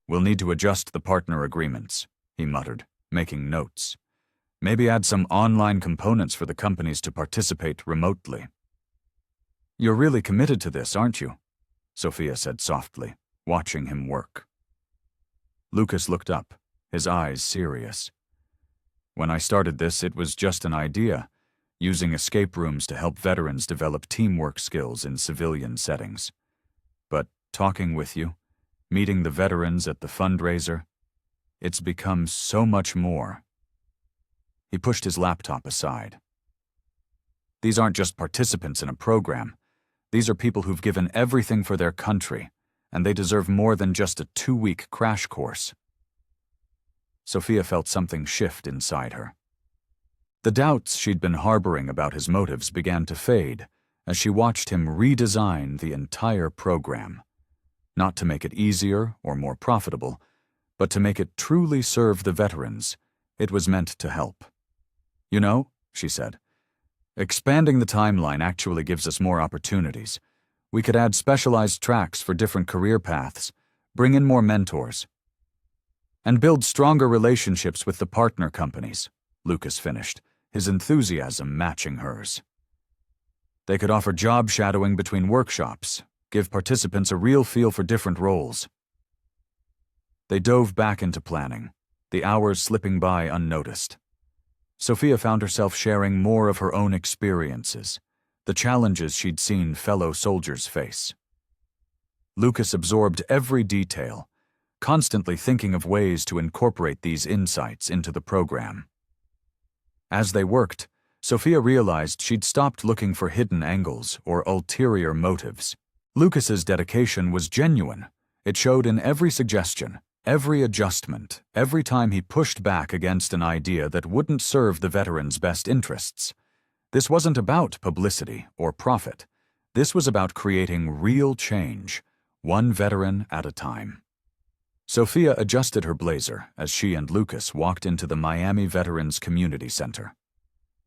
"We'll need to adjust the partner agreements," he muttered, making notes. "Maybe add some online components for the companies to participate remotely." "You're really committed to this, aren't you?" Sophia said softly, watching him work. Lucas looked up, his eyes serious. "When I started this, it was just an idea, using escape rooms to help veterans develop teamwork skills in civilian settings. But talking with you, meeting the veterans at the fundraiser, it's become so much more." He pushed his laptop aside. "These aren't just participants in a program. These are people who've given everything for their country, and they deserve more than just a 2-week crash course." Sophia felt something shift inside her. The doubts she'd been harboring about his motives began to fade as she watched him redesign the entire program. Not to make it easier or more profitable, but to make it truly serve the veterans it was meant to help. "You know," she said, "expanding the timeline actually gives us more opportunities. We could add specialized tracks for different career paths, bring in more mentors, and build stronger relationships with the partner companies," Lucas finished, his enthusiasm matching hers. "They could offer job shadowing between workshops, give participants a real feel for different roles." They dove back into planning, the hours slipping by unnoticed. Sophia found herself sharing more of her own experiences, the challenges she'd seen fellow soldiers face. Lucas absorbed every detail, constantly thinking of ways to incorporate these insights into the program. As they worked, Sophia realized she'd stopped looking for hidden angles or ulterior motives. Lucas's dedication was genuine. It showed in every suggestion, every adjustment, every time he pushed back against an idea that wouldn't serve the veterans' best interests. This wasn't about publicity or profit. This was about creating real change, one veteran at a time. Sophia adjusted her blazer as she and Lucas walked into the Miami Veterans Community Center.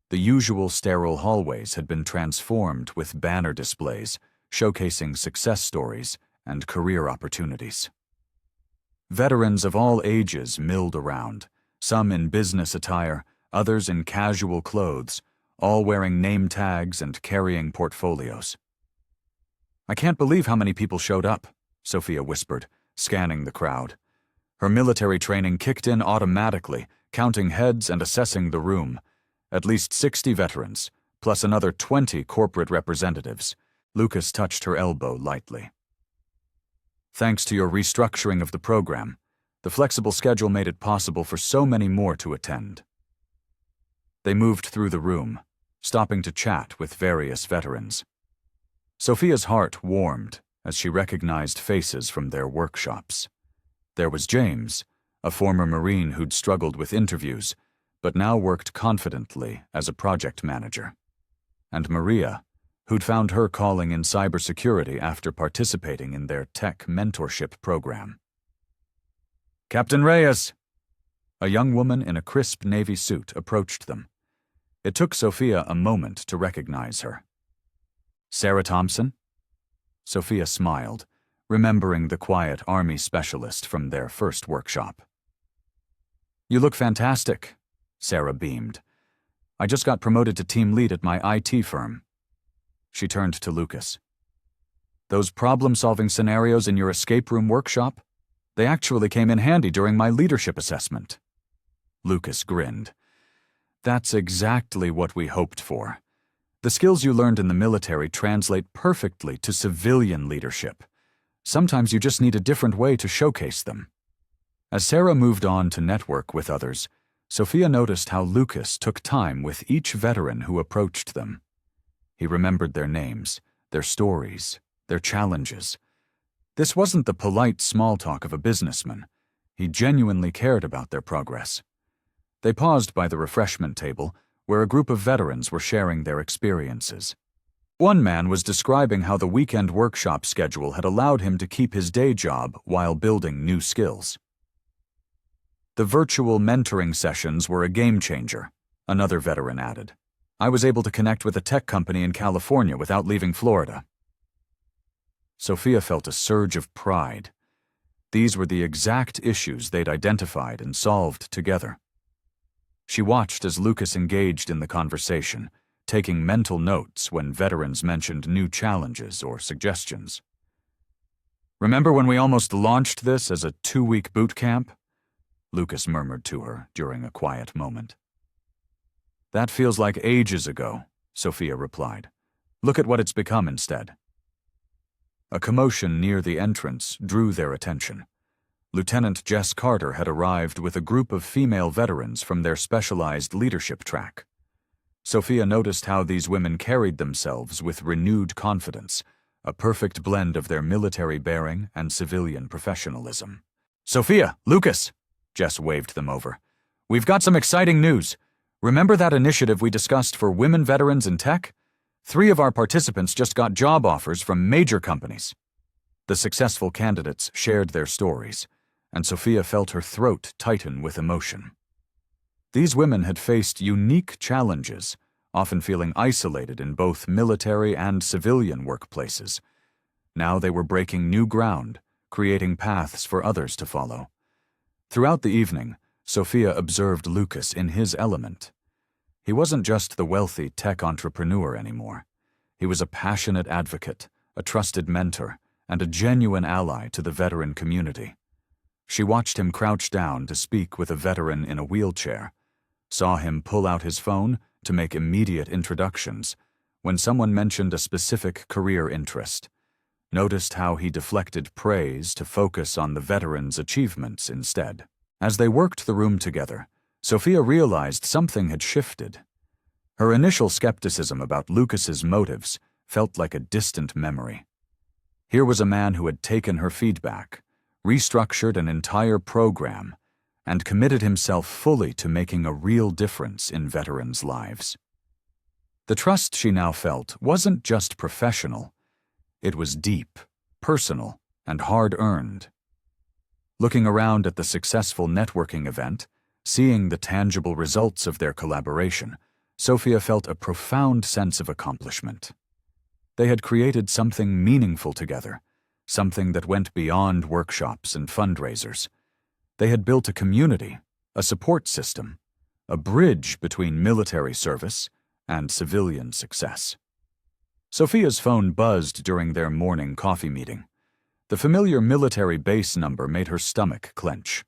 The usual sterile hallways had been transformed with banner displays showcasing success stories and career opportunities. Veterans of all ages milled around, some in business attire, others in casual clothes, all wearing name tags and carrying portfolios. "I can't believe how many people showed up," Sophia whispered, scanning the crowd. Her military training kicked in automatically, counting heads and assessing the room. At least 60 veterans, plus another 20 corporate representatives. Lucas touched her elbow lightly. "Thanks to your restructuring of the program, the flexible schedule made it possible for so many more to attend." They moved through the room, stopping to chat with various veterans. Sophia's heart warmed as she recognized faces from their workshops. There was James, a former Marine who'd struggled with interviews, but now worked confidently as a project manager. And Maria, who'd found her calling in cybersecurity after participating in their tech mentorship program. "Captain Reyes!" A young woman in a crisp navy suit approached them. It took Sophia a moment to recognize her. "Sarah Thompson?" Sophia smiled, remembering the quiet Army specialist from their first workshop. "You look fantastic," Sarah beamed. "I just got promoted to team lead at my IT firm." She turned to Lucas. "Those problem-solving scenarios in your escape room workshop? They actually came in handy during my leadership assessment." Lucas grinned. "That's exactly what we hoped for. The skills you learned in the military translate perfectly to civilian leadership. Sometimes you just need a different way to showcase them." As Sarah moved on to network with others, Sophia noticed how Lucas took time with each veteran who approached them. He remembered their names, their stories, their challenges. This wasn't the polite small talk of a businessman. He genuinely cared about their progress. They paused by the refreshment table, where a group of veterans were sharing their experiences. One man was describing how the weekend workshop schedule had allowed him to keep his day job while building new skills. "The virtual mentoring sessions were a game changer," another veteran added. "I was able to connect with a tech company in California without leaving Florida." Sophia felt a surge of pride. These were the exact issues they'd identified and solved together. She watched as Lucas engaged in the conversation, taking mental notes when veterans mentioned new challenges or suggestions. "Remember when we almost launched this as a 2-week boot camp?" Lucas murmured to her during a quiet moment. "That feels like ages ago," Sophia replied. "Look at what it's become instead." A commotion near the entrance drew their attention. Lieutenant Jess Carter had arrived with a group of female veterans from their specialized leadership track. Sophia noticed how these women carried themselves with renewed confidence, a perfect blend of their military bearing and civilian professionalism. "Sophia, Lucas!" Jess waved them over. "We've got some exciting news. Remember that initiative we discussed for women veterans in tech? 3 of our participants just got job offers from major companies." The successful candidates shared their stories, and Sophia felt her throat tighten with emotion. These women had faced unique challenges, often feeling isolated in both military and civilian workplaces. Now they were breaking new ground, creating paths for others to follow. Throughout the evening, Sophia observed Lucas in his element. He wasn't just the wealthy tech entrepreneur anymore. He was a passionate advocate, a trusted mentor, and a genuine ally to the veteran community. She watched him crouch down to speak with a veteran in a wheelchair, saw him pull out his phone to make immediate introductions when someone mentioned a specific career interest, noticed how he deflected praise to focus on the veteran's achievements instead. As they worked the room together, Sophia realized something had shifted. Her initial skepticism about Lucas's motives felt like a distant memory. Here was a man who had taken her feedback, restructured an entire program, and committed himself fully to making a real difference in veterans' lives. The trust she now felt wasn't just professional. It was deep, personal, and hard-earned. Looking around at the successful networking event, seeing the tangible results of their collaboration, Sophia felt a profound sense of accomplishment. They had created something meaningful together, something that went beyond workshops and fundraisers, They had built a community, a support system, a bridge between military service and civilian success. Sophia's phone buzzed during their morning coffee meeting. The familiar military base number made her stomach clench.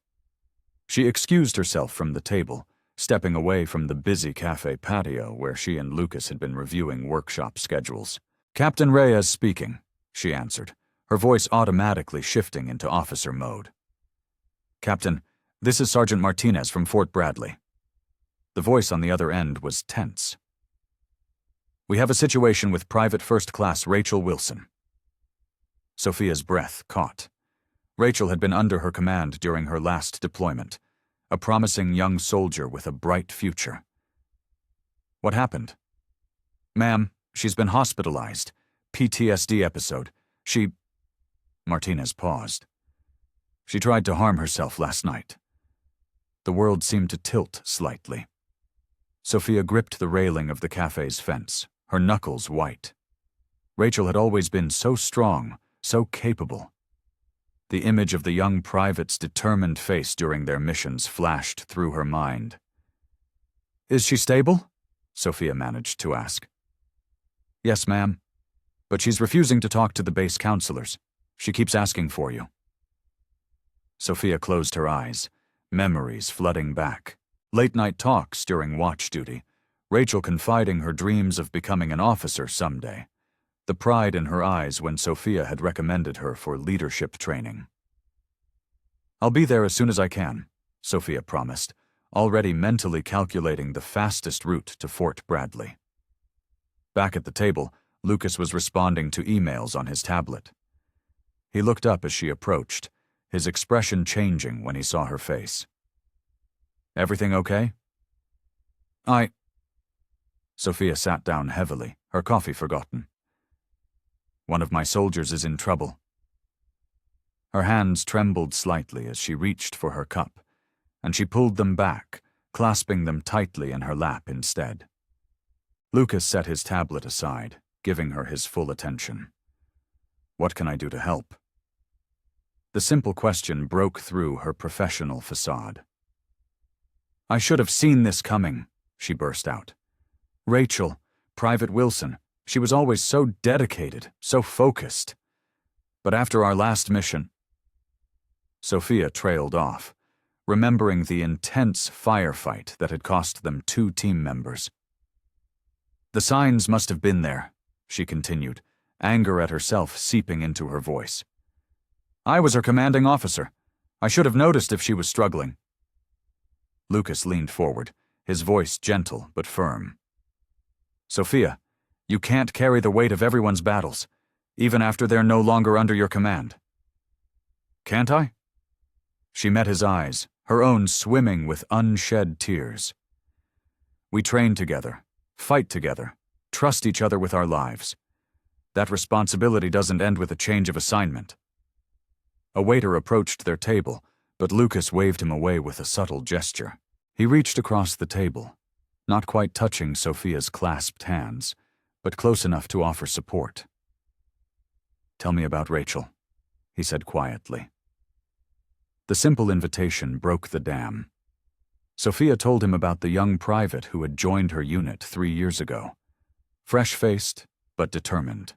She excused herself from the table, stepping away from the busy cafe patio where she and Lucas had been reviewing workshop schedules. "Captain Reyes speaking," she answered, her voice automatically shifting into officer mode. "Captain, this is Sergeant Martinez from Fort Bradley." The voice on the other end was tense. "We have a situation with Private First Class Rachel Wilson." Sophia's breath caught. Rachel had been under her command during her last deployment, a promising young soldier with a bright future. "What happened?" "Ma'am, she's been hospitalized. PTSD episode. Martinez paused. "She tried to harm herself last night." The world seemed to tilt slightly. Sophia gripped the railing of the cafe's fence, her knuckles white. Rachel had always been so strong, so capable. The image of the young private's determined face during their missions flashed through her mind. "Is she stable?" Sophia managed to ask. "Yes, ma'am. But she's refusing to talk to the base counselors. She keeps asking for you." Sophia closed her eyes, memories flooding back. Late-night talks during watch duty, Rachel confiding her dreams of becoming an officer someday, the pride in her eyes when Sophia had recommended her for leadership training. "I'll be there as soon as I can," Sophia promised, already mentally calculating the fastest route to Fort Bradley. Back at the table, Lucas was responding to emails on his tablet. He looked up as she approached, his expression changing when he saw her face. "Everything okay?" Sophia sat down heavily, her coffee forgotten. "One of my soldiers is in trouble." Her hands trembled slightly as she reached for her cup, and she pulled them back, clasping them tightly in her lap instead. Lucas set his tablet aside, giving her his full attention. "What can I do to help?" The simple question broke through her professional facade. "I should have seen this coming," she burst out. "Rachel, Private Wilson, she was always so dedicated, so focused. But after our last mission..." Sophia trailed off, remembering the intense firefight that had cost them 2 team members. "The signs must have been there," she continued, anger at herself seeping into her voice. "I was her commanding officer. I should have noticed if she was struggling." Lucas leaned forward, his voice gentle but firm. "Sophia, you can't carry the weight of everyone's battles, even after they're no longer under your command." "Can't I?" She met his eyes, her own swimming with unshed tears. "We train together, fight together, trust each other with our lives. That responsibility doesn't end with a change of assignment." A waiter approached their table, but Lucas waved him away with a subtle gesture. He reached across the table, not quite touching Sophia's clasped hands, but close enough to offer support. "Tell me about Rachel," he said quietly. The simple invitation broke the dam. Sophia told him about the young private who had joined her unit 3 years ago, fresh-faced but determined.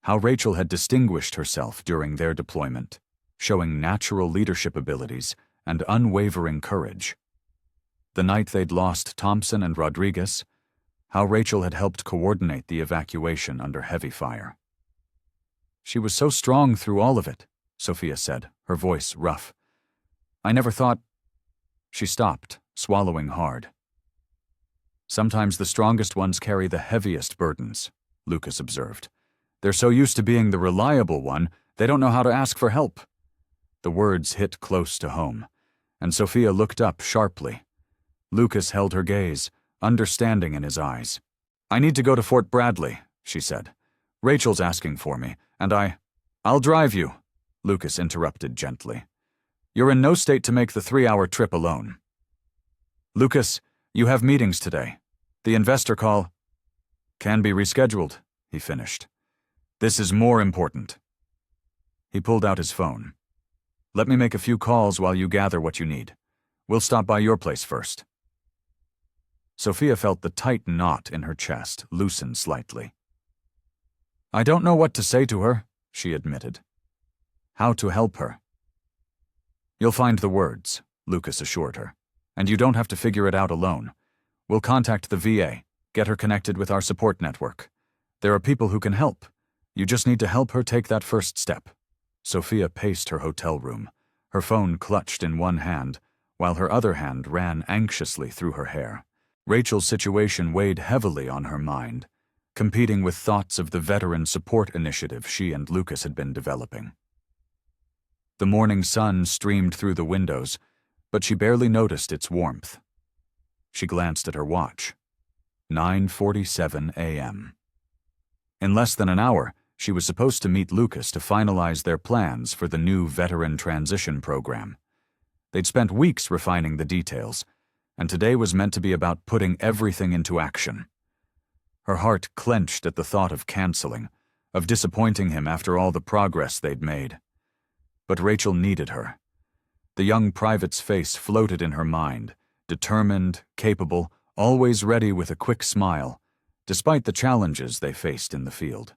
How Rachel had distinguished herself during their deployment, showing natural leadership abilities and unwavering courage. The night they'd lost Thompson and Rodriguez, how Rachel had helped coordinate the evacuation under heavy fire. "She was so strong through all of it," Sophia said, her voice rough. "I never thought..." She stopped, swallowing hard. "Sometimes the strongest ones carry the heaviest burdens," Lucas observed. "They're so used to being the reliable one, they don't know how to ask for help." The words hit close to home, and Sophia looked up sharply. Lucas held her gaze, understanding in his eyes. "I need to go to Fort Bradley," she said. "Rachel's asking for me, and I'll drive you," Lucas interrupted gently. "You're in no state to make the 3-hour trip alone." "Lucas, you have meetings today. The investor call..." "Can be rescheduled," he finished. "This is more important." He pulled out his phone. Let me make a few calls while you gather what you need. We'll stop by your place first. Sophia felt the tight knot in her chest loosen slightly. I don't know what to say to her, she admitted. How to help her? You'll find the words, Lucas assured her. And you don't have to figure it out alone. We'll contact the VA, get her connected with our support network. There are people who can help. You just need to help her take that first step. Sophia paced her hotel room, her phone clutched in one hand, while her other hand ran anxiously through her hair. Rachel's situation weighed heavily on her mind, competing with thoughts of the veteran support initiative she and Lucas had been developing. The morning sun streamed through the windows, but she barely noticed its warmth. She glanced at her watch. 9:47 a.m. In less than an hour, she was supposed to meet Lucas to finalize their plans for the new veteran transition program. They'd spent weeks refining the details, and today was meant to be about putting everything into action. Her heart clenched at the thought of canceling, of disappointing him after all the progress they'd made. But Rachel needed her. The young private's face floated in her mind, determined, capable, always ready with a quick smile, despite the challenges they faced in the field.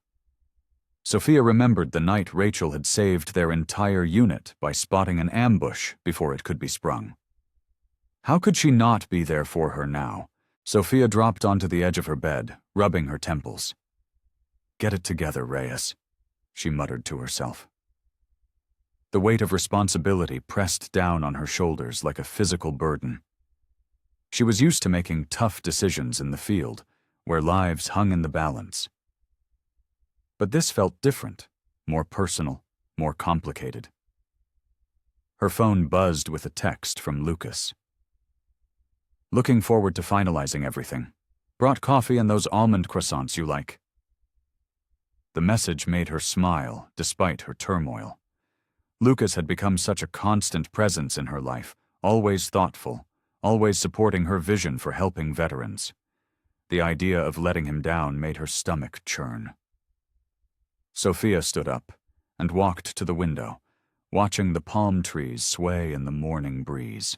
Sophia remembered the night Rachel had saved their entire unit by spotting an ambush before it could be sprung. How could she not be there for her now? Sophia dropped onto the edge of her bed, rubbing her temples. Get it together, Reyes, she muttered to herself. The weight of responsibility pressed down on her shoulders like a physical burden. She was used to making tough decisions in the field, where lives hung in the balance. But this felt different, more personal, more complicated. Her phone buzzed with a text from Lucas. Looking forward to finalizing everything. Brought coffee and those almond croissants you like. The message made her smile despite her turmoil. Lucas had become such a constant presence in her life, always thoughtful, always supporting her vision for helping veterans. The idea of letting him down made her stomach churn. Sophia stood up and walked to the window, watching the palm trees sway in the morning breeze.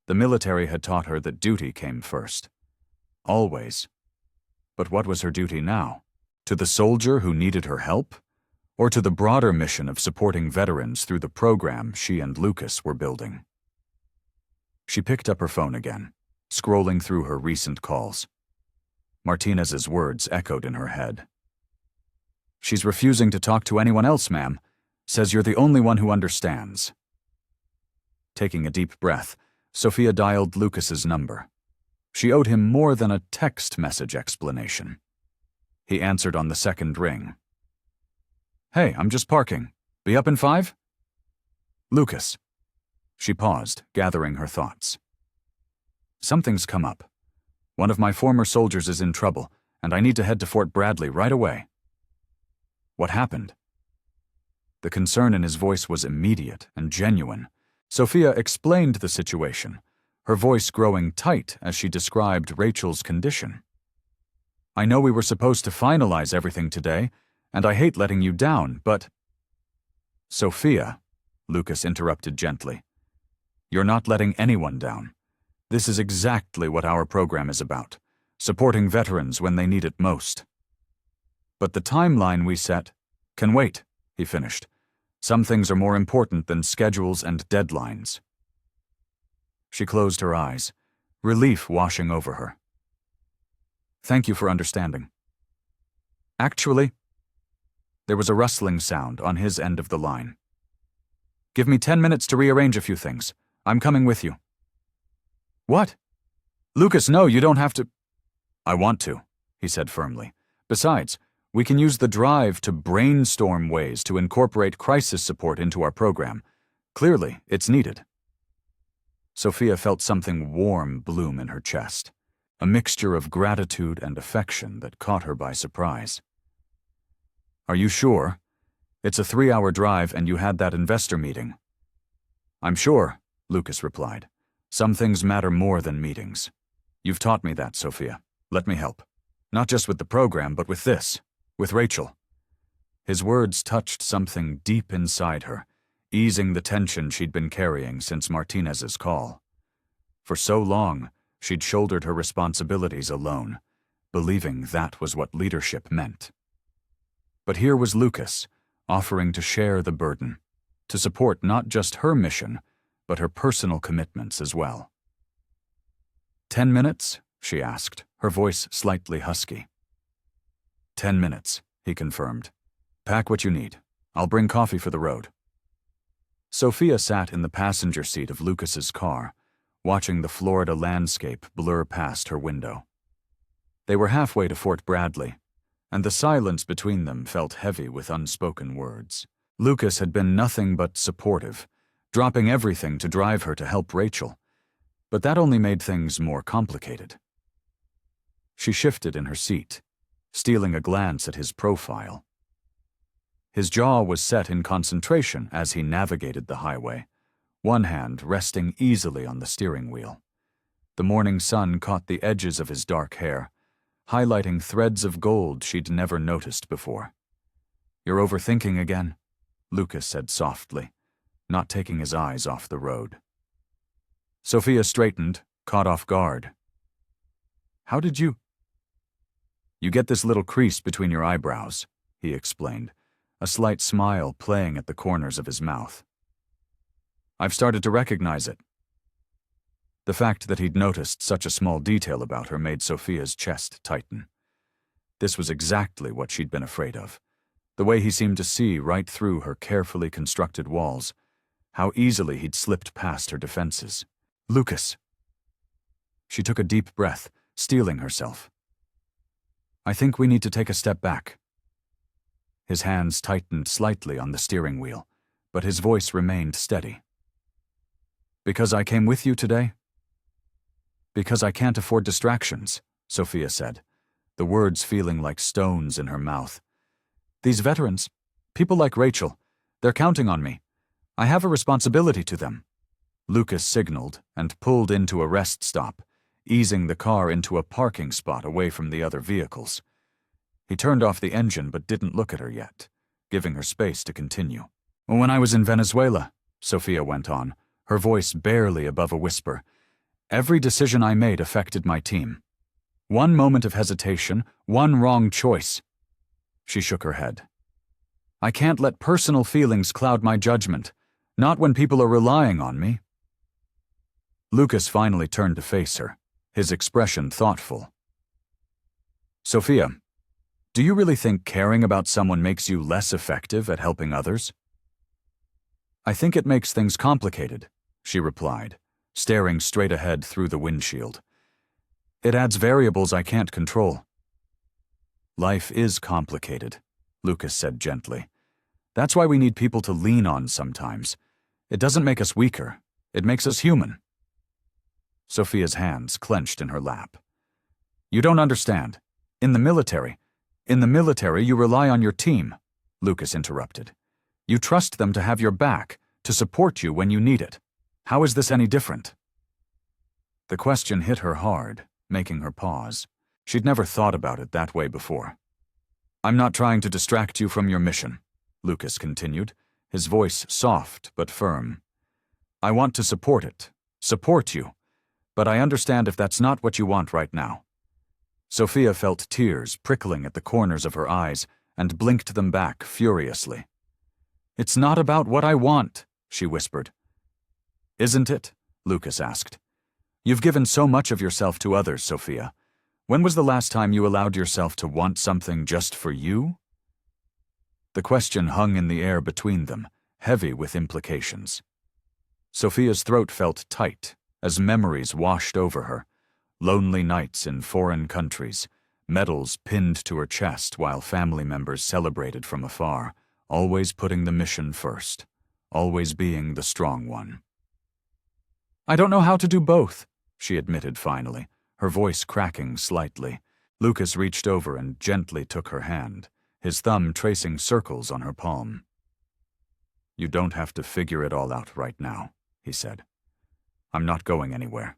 The military had taught her that duty came first. Always. But what was her duty now? To the soldier who needed her help? Or to the broader mission of supporting veterans through the program she and Lucas were building? She picked up her phone again, scrolling through her recent calls. Martinez's words echoed in her head. She's refusing to talk to anyone else, ma'am. Says you're the only one who understands. Taking a deep breath, Sophia dialed Lucas's number. She owed him more than a text message explanation. He answered on the second ring. Hey, I'm just parking. Be up in 5? Lucas. She paused, gathering her thoughts. Something's come up. One of my former soldiers is in trouble, and I need to head to Fort Bradley right away. What happened? The concern in his voice was immediate and genuine. Sophia explained the situation, her voice growing tight as she described Rachel's condition. I know we were supposed to finalize everything today, and I hate letting you down, but... Sophia, Lucas interrupted gently. You're not letting anyone down. This is exactly what our program is about, supporting veterans when they need it most. But the timeline we set can wait, he finished. Some things are more important than schedules and deadlines. She closed her eyes, relief washing over her. Thank you for understanding. Actually, there was a rustling sound on his end of the line. Give me 10 minutes to rearrange a few things. I'm coming with you. What? Lucas, no, you don't have to. I want to, he said firmly. Besides, we can use the drive to brainstorm ways to incorporate crisis support into our program. Clearly, it's needed. Sophia felt something warm bloom in her chest, a mixture of gratitude and affection that caught her by surprise. Are you sure? It's a 3-hour drive and you had that investor meeting. I'm sure, Lucas replied. Some things matter more than meetings. You've taught me that, Sophia. Let me help. Not just with the program, but with this. With Rachel. His words touched something deep inside her, easing the tension she'd been carrying since Martinez's call. For so long, she'd shouldered her responsibilities alone, believing that was what leadership meant. But here was Lucas, offering to share the burden, to support not just her mission, but her personal commitments as well. 10 minutes? She asked, her voice slightly husky. 10 minutes, he confirmed. Pack what you need. I'll bring coffee for the road. Sophia sat in the passenger seat of Lucas's car, watching the Florida landscape blur past her window. They were halfway to Fort Bradley, and the silence between them felt heavy with unspoken words. Lucas had been nothing but supportive, dropping everything to drive her to help Rachel, but that only made things more complicated. She shifted in her seat, stealing a glance at his profile. His jaw was set in concentration as he navigated the highway, one hand resting easily on the steering wheel. The morning sun caught the edges of his dark hair, highlighting threads of gold she'd never noticed before. "You're overthinking again," Lucas said softly, not taking his eyes off the road. Sophia straightened, caught off guard. "How did you—" "You get this little crease between your eyebrows," he explained, a slight smile playing at the corners of his mouth. "I've started to recognize it." The fact that he'd noticed such a small detail about her made Sophia's chest tighten. This was exactly what she'd been afraid of. The way he seemed to see right through her carefully constructed walls, how easily he'd slipped past her defenses. "Lucas." She took a deep breath, steeling herself. "I think we need to take a step back." His hands tightened slightly on the steering wheel, but his voice remained steady. "Because I came with you today?" "Because I can't afford distractions," Sophia said, the words feeling like stones in her mouth. "These veterans, people like Rachel, they're counting on me. I have a responsibility to them." Lucas signaled and pulled into a rest stop, easing the car into a parking spot away from the other vehicles. He turned off the engine but didn't look at her yet, giving her space to continue. "When I was in Venezuela," Sophia went on, her voice barely above a whisper, "every decision I made affected my team. One moment of hesitation, one wrong choice." She shook her head. "I can't let personal feelings cloud my judgment, not when people are relying on me." Lucas finally turned to face her, his expression thoughtful. "Sophia, do you really think caring about someone makes you less effective at helping others?" "I think it makes things complicated," she replied, staring straight ahead through the windshield. "It adds variables I can't control." "Life is complicated," Lucas said gently. "That's why we need people to lean on sometimes. It doesn't make us weaker, it makes us human." Sophia's hands clenched in her lap. "You don't understand. In the military, you rely on your team," Lucas interrupted. "You trust them to have your back, to support you when you need it. How is this any different?" The question hit her hard, making her pause. She'd never thought about it that way before. "I'm not trying to distract you from your mission," Lucas continued, his voice soft but firm. "I want to support you, but I understand if that's not what you want right now." Sophia felt tears prickling at the corners of her eyes and blinked them back furiously. "It's not about what I want," she whispered. "Isn't it?" Lucas asked. "You've given so much of yourself to others, Sophia. When was the last time you allowed yourself to want something just for you?" The question hung in the air between them, heavy with implications. Sophia's throat felt tight as memories washed over her. Lonely nights in foreign countries, medals pinned to her chest while family members celebrated from afar, always putting the mission first, always being the strong one. "I don't know how to do both," she admitted finally, her voice cracking slightly. Lucas reached over and gently took her hand, his thumb tracing circles on her palm. "You don't have to figure it all out right now," he said. "I'm not going anywhere."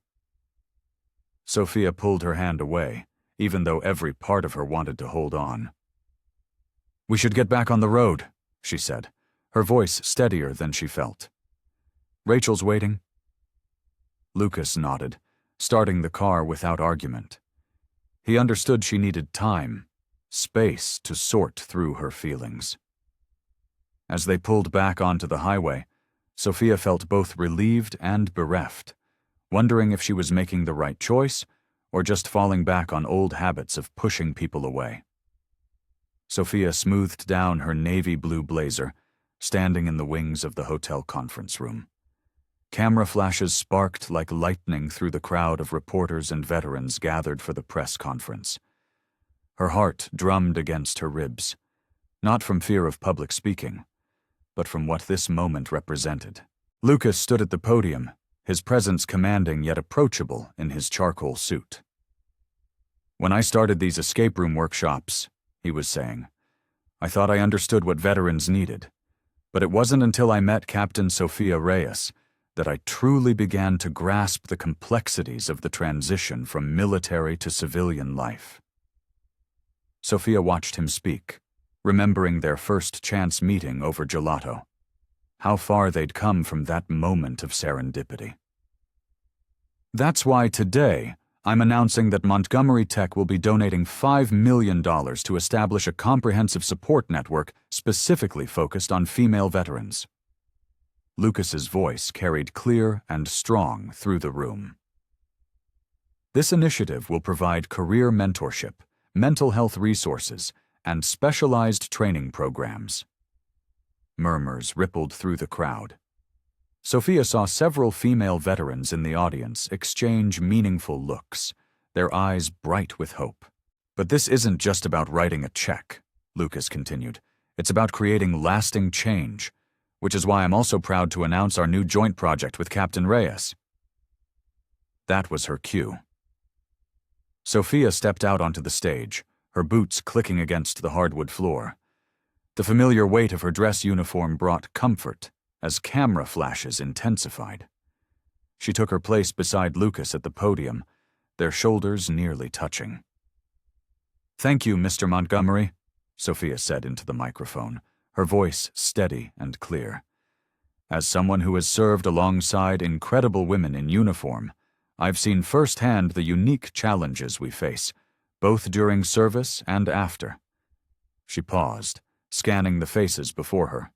Sophia pulled her hand away, even though every part of her wanted to hold on. "We should get back on the road," she said, her voice steadier than she felt. "Rachel's waiting?" Lucas nodded, starting the car without argument. He understood she needed time, space to sort through her feelings. As they pulled back onto the highway, Sophia felt both relieved and bereft, wondering if she was making the right choice or just falling back on old habits of pushing people away. Sophia smoothed down her navy blue blazer, standing in the wings of the hotel conference room. Camera flashes sparked like lightning through the crowd of reporters and veterans gathered for the press conference. Her heart drummed against her ribs, not from fear of public speaking, but from what this moment represented. Lucas stood at the podium, his presence commanding yet approachable in his charcoal suit. "When I started these escape room workshops," he was saying, "I thought I understood what veterans needed. But it wasn't until I met Captain Sophia Reyes that I truly began to grasp the complexities of the transition from military to civilian life." Sophia watched him speak, remembering their first chance meeting over gelato. How far they'd come from that moment of serendipity. "That's why today, I'm announcing that Montgomery Tech will be donating $5 million to establish a comprehensive support network specifically focused on female veterans." Lucas's voice carried clear and strong through the room. "This initiative will provide career mentorship, mental health resources, and specialized training programs." Murmurs rippled through the crowd. Sophia saw several female veterans in the audience exchange meaningful looks, their eyes bright with hope. "But this isn't just about writing a check," Lucas continued. "It's about creating lasting change, which is why I'm also proud to announce our new joint project with Captain Reyes." That was her cue. Sophia stepped out onto the stage, her boots clicking against the hardwood floor. The familiar weight of her dress uniform brought comfort as camera flashes intensified. She took her place beside Lucas at the podium, their shoulders nearly touching. "Thank you, Mr. Montgomery," Sophia said into the microphone, her voice steady and clear. "As someone who has served alongside incredible women in uniform, I've seen firsthand the unique challenges we face, both during service and after." She paused, scanning the faces before her.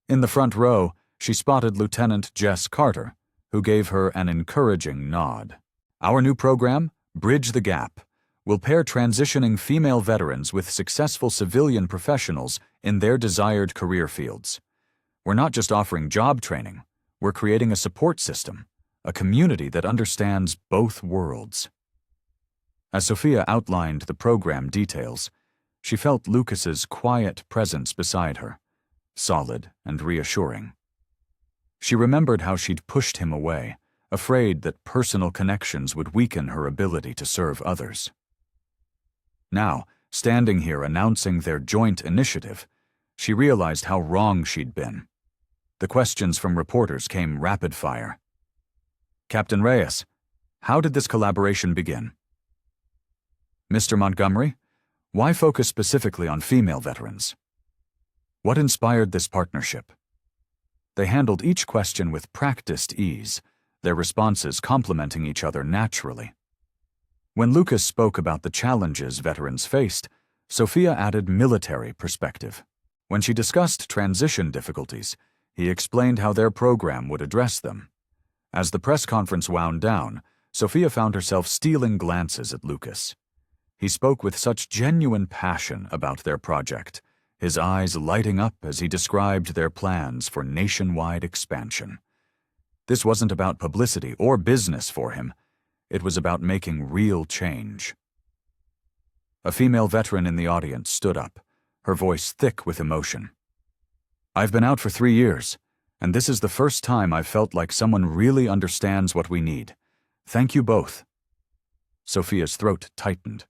In the front row, she spotted Lieutenant Jess Carter, who gave her an encouraging nod. "Our new program, Bridge the Gap, will pair transitioning female veterans with successful civilian professionals in their desired career fields. We're not just offering job training, we're creating a support system, a community that understands both worlds." As Sophia outlined the program details, she felt Lucas's quiet presence beside her, solid and reassuring. She remembered how she'd pushed him away, afraid that personal connections would weaken her ability to serve others. Now, standing here announcing their joint initiative, she realized how wrong she'd been. The questions from reporters came rapid fire. "Captain Reyes, how did this collaboration begin?" "Mr. Montgomery, why focus specifically on female veterans? What inspired this partnership?" They handled each question with practiced ease, their responses complementing each other naturally. When Lucas spoke about the challenges veterans faced, Sophia added military perspective. When she discussed transition difficulties, he explained how their program would address them. As the press conference wound down, Sophia found herself stealing glances at Lucas. He spoke with such genuine passion about their project, his eyes lighting up as he described their plans for nationwide expansion. This wasn't about publicity or business for him. It was about making real change. A female veteran in the audience stood up, her voice thick with emotion. "I've been out for 3 years, and this is the first time I've felt like someone really understands what we need. Thank you both." Sophia's throat tightened.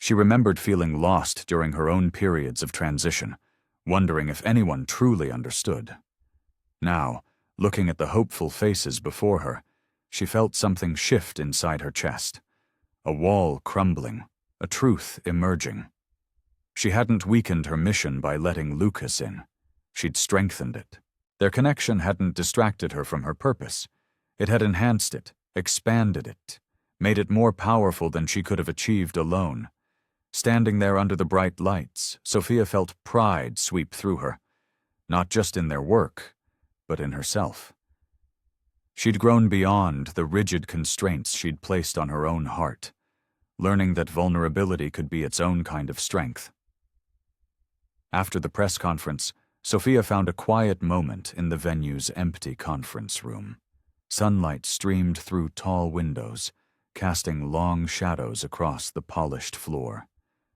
She remembered feeling lost during her own periods of transition, wondering if anyone truly understood. Now, looking at the hopeful faces before her, she felt something shift inside her chest. A wall crumbling, a truth emerging. She hadn't weakened her mission by letting Lucas in. she'd strengthened it. Their connection hadn't distracted her from her purpose. It had enhanced it, expanded it, made it more powerful than she could have achieved alone. Standing there under the bright lights, Sophia felt pride sweep through her, not just in their work, but in herself. She'd grown beyond the rigid constraints she'd placed on her own heart, learning that vulnerability could be its own kind of strength. After the press conference, Sophia found a quiet moment in the venue's empty conference room. Sunlight streamed through tall windows, casting long shadows across the polished floor.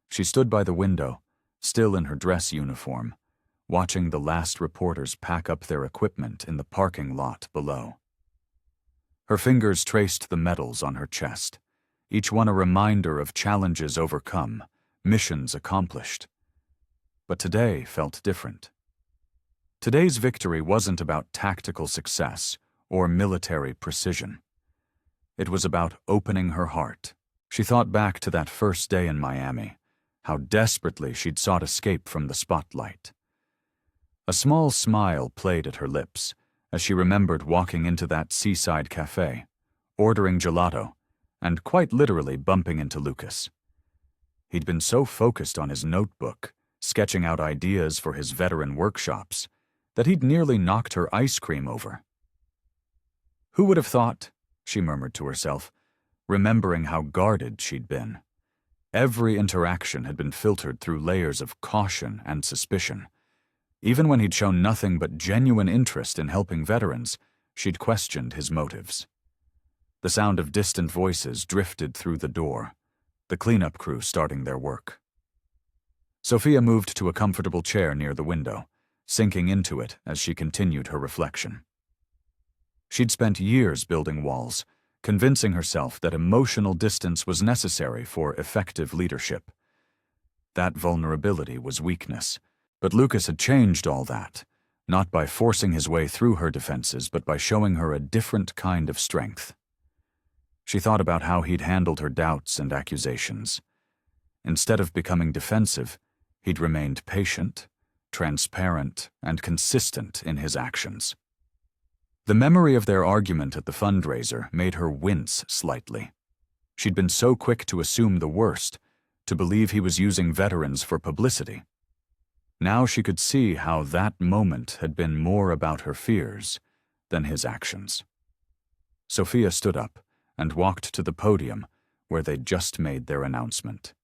She stood by the window, still in her dress uniform, watching the last reporters pack up their equipment in the parking lot below. Her fingers traced the medals on her chest, each one a reminder of challenges overcome, missions accomplished. But today felt different. Today's victory wasn't about tactical success or military precision. It was about opening her heart. She thought back to that first day in Miami, how desperately she'd sought escape from the spotlight. A small smile played at her lips as she remembered walking into that seaside cafe, ordering gelato, and quite literally bumping into Lucas. He'd been so focused on his notebook, sketching out ideas for his veteran workshops, that he'd nearly knocked her ice cream over. Who would have thought, she murmured to herself, remembering how guarded she'd been. Every interaction had been filtered through layers of caution and suspicion. Even when he'd shown nothing but genuine interest in helping veterans, she'd questioned his motives. The sound of distant voices drifted through the door, the cleanup crew starting their work. Sophia moved to a comfortable chair near the window, sinking into it as she continued her reflection. She'd spent years building walls, convincing herself that emotional distance was necessary for effective leadership. That vulnerability was weakness, but Lucas had changed all that, not by forcing his way through her defenses, but by showing her a different kind of strength. She thought about how he'd handled her doubts and accusations. Instead of becoming defensive, he'd remained patient, transparent, and consistent in his actions. The memory of their argument at the fundraiser made her wince slightly. She'd been so quick to assume the worst, to believe he was using veterans for publicity. Now she could see how that moment had been more about her fears than his actions. Sophia stood up and walked to the podium where they'd just made their announcement.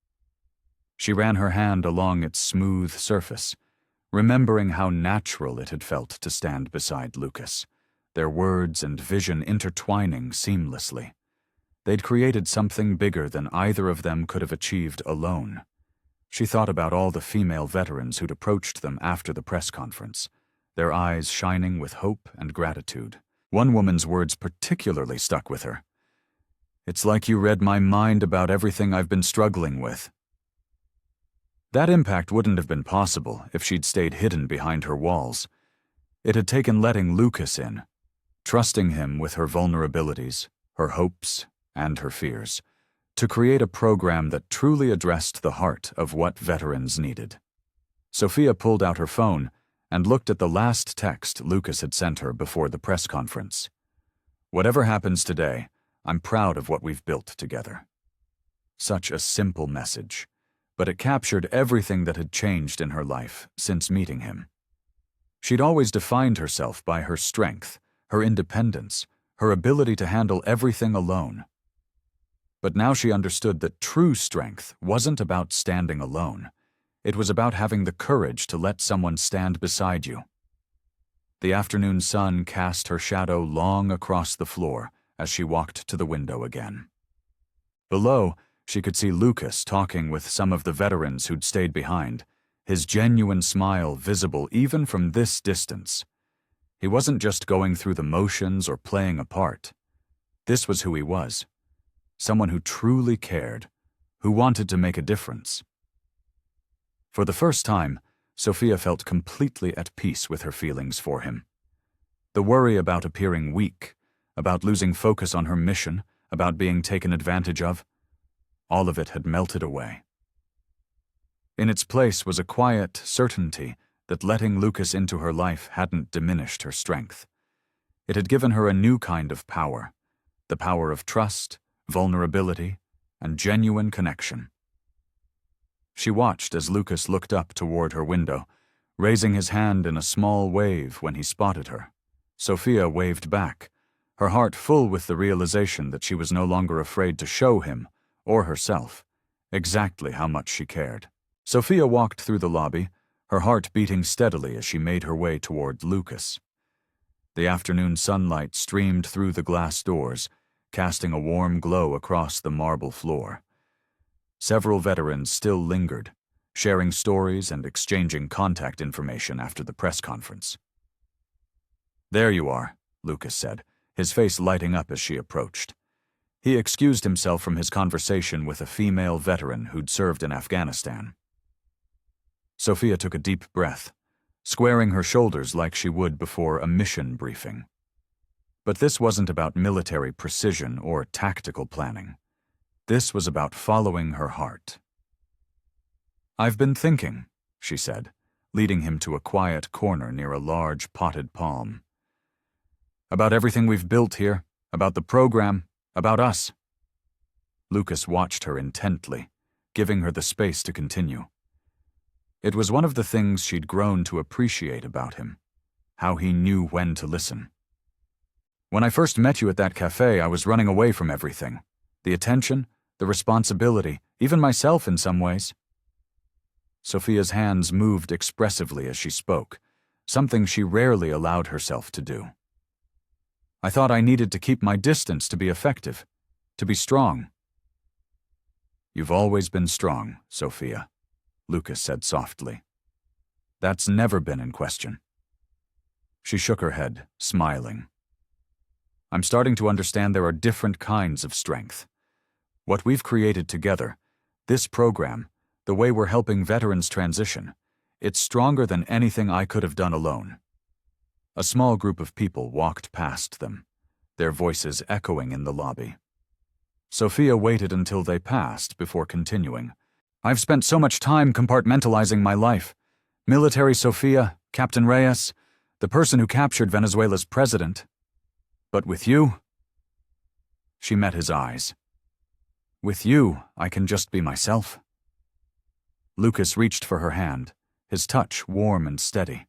She ran her hand along its smooth surface, remembering how natural it had felt to stand beside Lucas, their words and vision intertwining seamlessly. They'd created something bigger than either of them could have achieved alone. She thought about all the female veterans who'd approached them after the press conference, their eyes shining with hope and gratitude. One woman's words particularly stuck with her. "It's like you read my mind about everything I've been struggling with." That impact wouldn't have been possible if she'd stayed hidden behind her walls. It had taken letting Lucas in, trusting him with her vulnerabilities, her hopes, and her fears, to create a program that truly addressed the heart of what veterans needed. Sophia pulled out her phone and looked at the last text Lucas had sent her before the press conference. "Whatever happens today, I'm proud of what we've built together." Such a simple message, but it captured everything that had changed in her life since meeting him. She'd always defined herself by her strength, her independence, her ability to handle everything alone. But now she understood that true strength wasn't about standing alone. It was about having the courage to let someone stand beside you. The afternoon sun cast her shadow long across the floor as she walked to the window again. Below, she could see Lucas talking with some of the veterans who'd stayed behind, his genuine smile visible even from this distance. He wasn't just going through the motions or playing a part. This was who he was. Someone who truly cared, who wanted to make a difference. For the first time, Sophia felt completely at peace with her feelings for him. The worry about appearing weak, about losing focus on her mission, about being taken advantage of, all of it had melted away. In its place was a quiet certainty that letting Lucas into her life hadn't diminished her strength. It had given her a new kind of power, the power of trust, vulnerability, and genuine connection. She watched as Lucas looked up toward her window, raising his hand in a small wave when he spotted her. Sophia waved back, her heart full with the realization that she was no longer afraid to show him, or herself, exactly how much she cared. Sophia walked through the lobby, her heart beating steadily as she made her way toward Lucas. The afternoon sunlight streamed through the glass doors, casting a warm glow across the marble floor. Several veterans still lingered, sharing stories and exchanging contact information after the press conference. "There you are," Lucas said, his face lighting up as she approached. He excused himself from his conversation with a female veteran who'd served in Afghanistan. Sophia took a deep breath, squaring her shoulders like she would before a mission briefing. But this wasn't about military precision or tactical planning. This was about following her heart. "I've been thinking," she said, leading him to a quiet corner near a large potted palm. "About everything we've built here, about the program, about us." Lucas watched her intently, giving her the space to continue. It was one of the things she'd grown to appreciate about him, how he knew when to listen. "When I first met you at that cafe, I was running away from everything. The attention, the responsibility, even myself in some ways." Sophia's hands moved expressively as she spoke, something she rarely allowed herself to do. "I thought I needed to keep my distance to be effective, to be strong." "You've always been strong, Sophia," Lucas said softly. "That's never been in question." She shook her head, smiling. "I'm starting to understand there are different kinds of strength. What we've created together, this program, the way we're helping veterans transition, it's stronger than anything I could have done alone." A small group of people walked past them, their voices echoing in the lobby. Sophia waited until they passed before continuing. "I've spent so much time compartmentalizing my life. Military Sophia, Captain Reyes, the person who captured Venezuela's president. But with you..." She met his eyes. "With you, I can just be myself." Lucas reached for her hand, his touch warm and steady.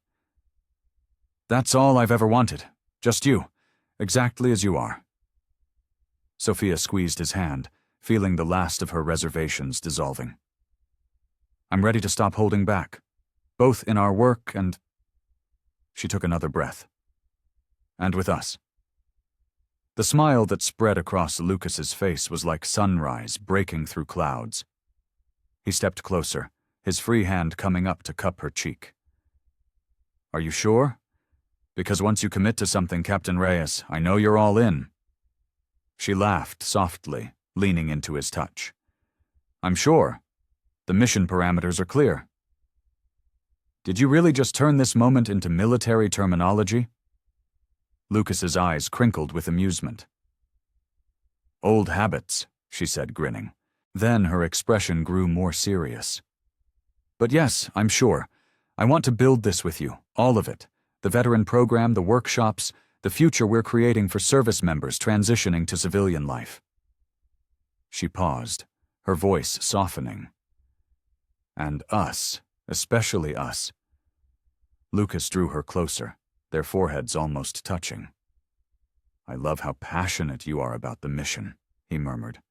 "That's all I've ever wanted. Just you, exactly as you are." Sophia squeezed his hand, feeling the last of her reservations dissolving. "I'm ready to stop holding back, both in our work and..." She took another breath. "And with us." The smile that spread across Lucas's face was like sunrise breaking through clouds. He stepped closer, his free hand coming up to cup her cheek. "Are you sure? Because once you commit to something, Captain Reyes, I know you're all in." She laughed softly, leaning into his touch. "I'm sure. The mission parameters are clear." "Did you really just turn this moment into military terminology?" Lucas's eyes crinkled with amusement. "Old habits," she said, grinning. Then her expression grew more serious. "But yes, I'm sure. I want to build this with you, all of it. The veteran program, the workshops, the future we're creating for service members transitioning to civilian life." She paused, her voice softening. "And us, especially us." Lucas drew her closer, their foreheads almost touching. "I love how passionate you are about the mission," he murmured.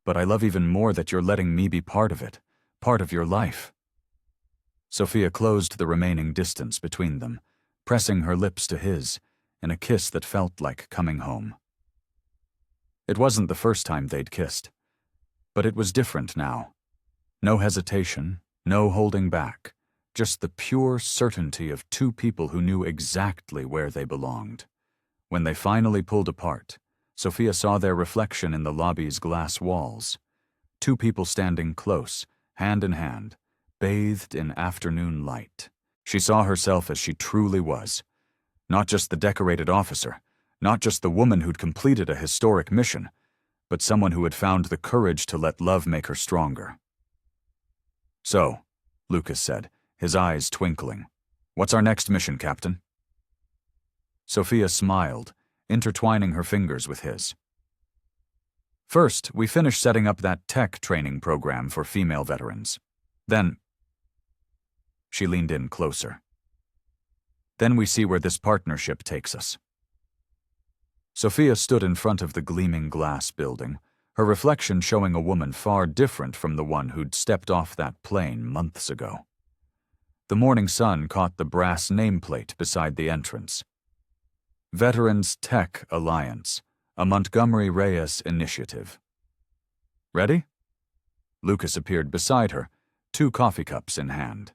"But I love even more that you're letting me be part of it, part of your life." Sophia closed the remaining distance between them, pressing her lips to his, in a kiss that felt like coming home. It wasn't the first time they'd kissed, but it was different now. No hesitation, no holding back, just the pure certainty of two people who knew exactly where they belonged. When they finally pulled apart, Sophia saw their reflection in the lobby's glass walls. Two people standing close, hand in hand, bathed in afternoon light. She saw herself as she truly was. Not just the decorated officer, not just the woman who'd completed a historic mission, but someone who had found the courage to let love make her stronger. "So," Lucas said, his eyes twinkling, What's our next mission, Captain? Sophia smiled, intertwining her fingers with his. First, we finish setting up that tech training program for female veterans. Then, she leaned in closer. Then we see where this partnership takes us. Sophia stood in front of the gleaming glass building, her reflection showing a woman far different from the one who'd stepped off that plane months ago. The morning sun caught the brass nameplate beside the entrance. Veterans Tech Alliance, a Montgomery Reyes initiative. Ready? Lucas appeared beside her, 2 coffee cups in hand.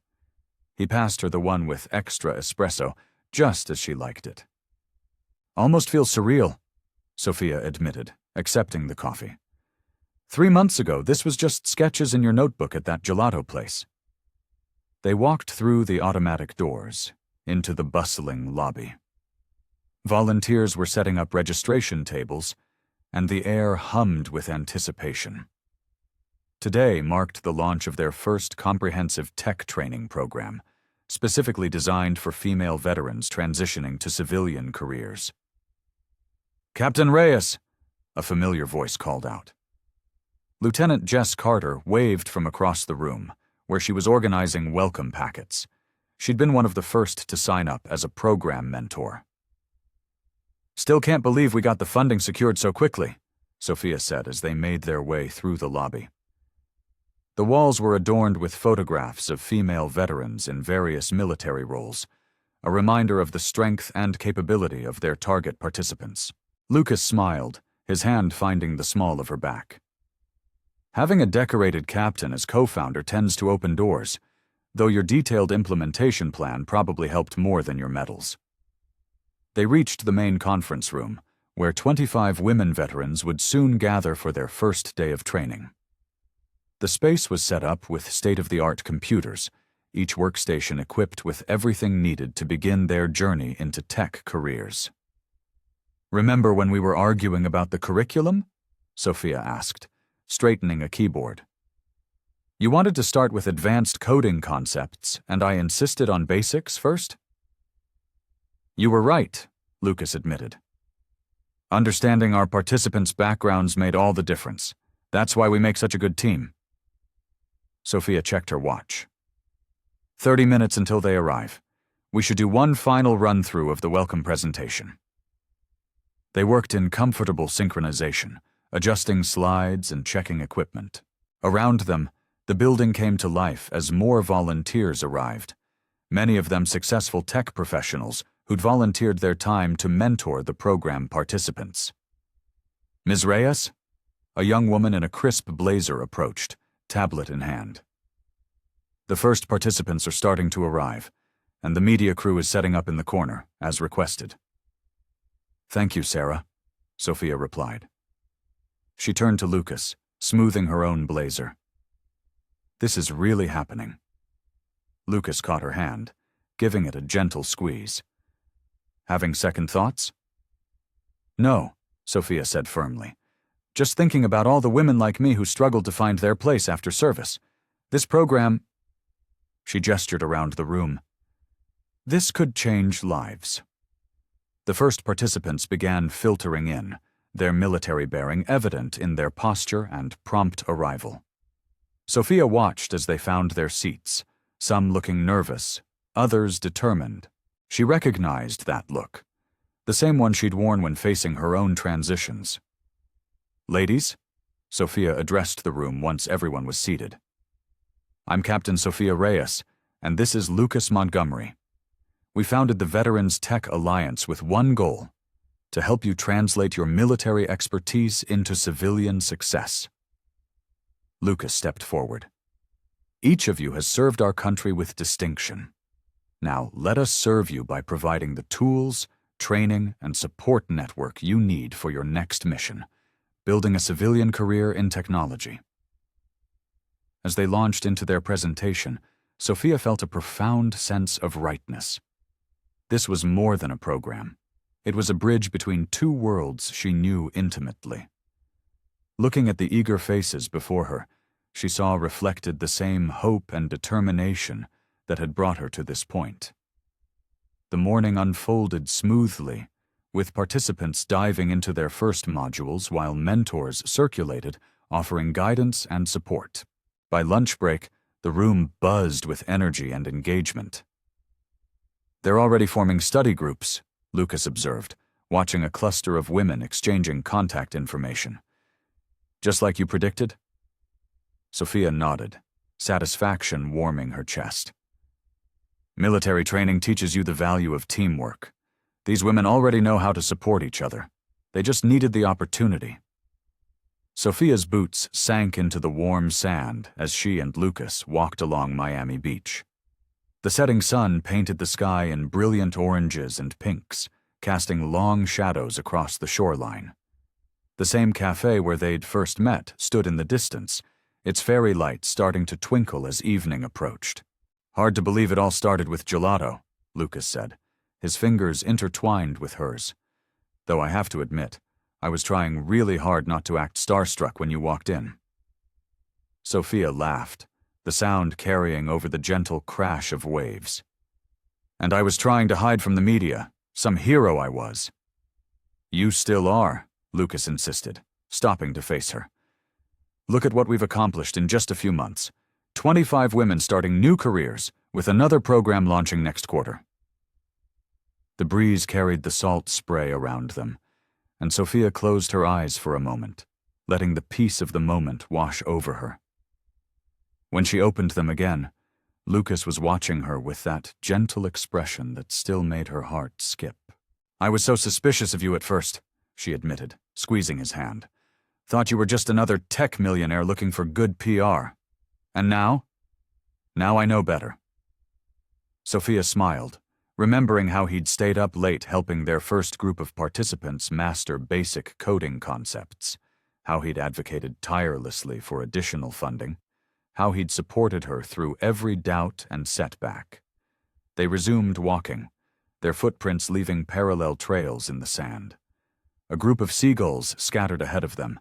He passed her the one with extra espresso, just as she liked it. Almost feels surreal, Sophia admitted, accepting the coffee. 3 months ago, this was just sketches in your notebook at that gelato place. They walked through the automatic doors, into the bustling lobby. Volunteers were setting up registration tables, and the air hummed with anticipation. Today marked the launch of their first comprehensive tech training program, specifically designed for female veterans transitioning to civilian careers. Captain Reyes, a familiar voice called out. Lieutenant Jess Carter waved from across the room, where she was organizing welcome packets. She'd been one of the first to sign up as a program mentor. Still can't believe we got the funding secured so quickly, Sophia said as they made their way through the lobby. The walls were adorned with photographs of female veterans in various military roles, a reminder of the strength and capability of their target participants. Lucas smiled, his hand finding the small of her back. Having a decorated captain as co-founder tends to open doors, though your detailed implementation plan probably helped more than your medals. They reached the main conference room, where 25 women veterans would soon gather for their first day of training. The space was set up with state-of-the-art computers, each workstation equipped with everything needed to begin their journey into tech careers. Remember when we were arguing about the curriculum? Sophia asked, straightening a keyboard. You wanted to start with advanced coding concepts, and I insisted on basics first? You were right, Lucas admitted. Understanding our participants' backgrounds made all the difference. That's why we make such a good team. Sophia checked her watch. 30 minutes until they arrive. We should do one final run-through of the welcome presentation. They worked in comfortable synchronization, adjusting slides and checking equipment. Around them, the building came to life as more volunteers arrived, many of them successful tech professionals who'd volunteered their time to mentor the program participants. Ms. Reyes? A young woman in a crisp blazer approached, tablet in hand. The first participants are starting to arrive, and the media crew is setting up in the corner, as requested. Thank you, Sarah, Sophia replied. She turned to Lucas, smoothing her own blazer. This is really happening. Lucas caught her hand, giving it a gentle squeeze. Having second thoughts? No, Sophia said firmly. Just thinking about all the women like me who struggled to find their place after service. This program... She gestured around the room. This could change lives. The first participants began filtering in, their military bearing evident in their posture and prompt arrival. Sophia watched as they found their seats, some looking nervous, others determined. She recognized that look, the same one she'd worn when facing her own transitions. Ladies, Sophia addressed the room once everyone was seated. I'm Captain Sophia Reyes, and this is Lucas Montgomery. We founded the Veterans Tech Alliance with one goal: to help you translate your military expertise into civilian success. Lucas stepped forward. Each of you has served our country with distinction. Now let us serve you by providing the tools, training, and support network you need for your next mission, building a civilian career in technology. As they launched into their presentation, Sophia felt a profound sense of rightness. This was more than a program. It was a bridge between two worlds she knew intimately. Looking at the eager faces before her, she saw reflected the same hope and determination that had brought her to this point. The morning unfolded smoothly, with participants diving into their first modules while mentors circulated, offering guidance and support. By lunch break, the room buzzed with energy and engagement. "They're already forming study groups," Lucas observed, watching a cluster of women exchanging contact information. "Just like you predicted?" Sophia nodded, satisfaction warming her chest. "Military training teaches you the value of teamwork. These women already know how to support each other. They just needed the opportunity." Sophia's boots sank into the warm sand as she and Lucas walked along Miami Beach. The setting sun painted the sky in brilliant oranges and pinks, casting long shadows across the shoreline. The same cafe where they'd first met stood in the distance, its fairy lights starting to twinkle as evening approached. "Hard to believe it all started with gelato," Lucas said, his fingers intertwined with hers. "Though I have to admit, I was trying really hard not to act starstruck when you walked in." Sophia laughed, the sound carrying over the gentle crash of waves. "And I was trying to hide from the media. Some hero I was." "You still are," Lucas insisted, stopping to face her. "Look at what we've accomplished in just a few months. 25 women starting new careers, with another program launching next quarter." The breeze carried the salt spray around them, and Sophia closed her eyes for a moment, letting the peace of the moment wash over her. When she opened them again, Lucas was watching her with that gentle expression that still made her heart skip. "I was so suspicious of you at first," she admitted, squeezing his hand. "Thought you were just another tech millionaire looking for good PR. And now? Now I know better." Sophia smiled, remembering how he'd stayed up late helping their first group of participants master basic coding concepts, how he'd advocated tirelessly for additional funding, how he'd supported her through every doubt and setback. They resumed walking, their footprints leaving parallel trails in the sand. A group of seagulls scattered ahead of them,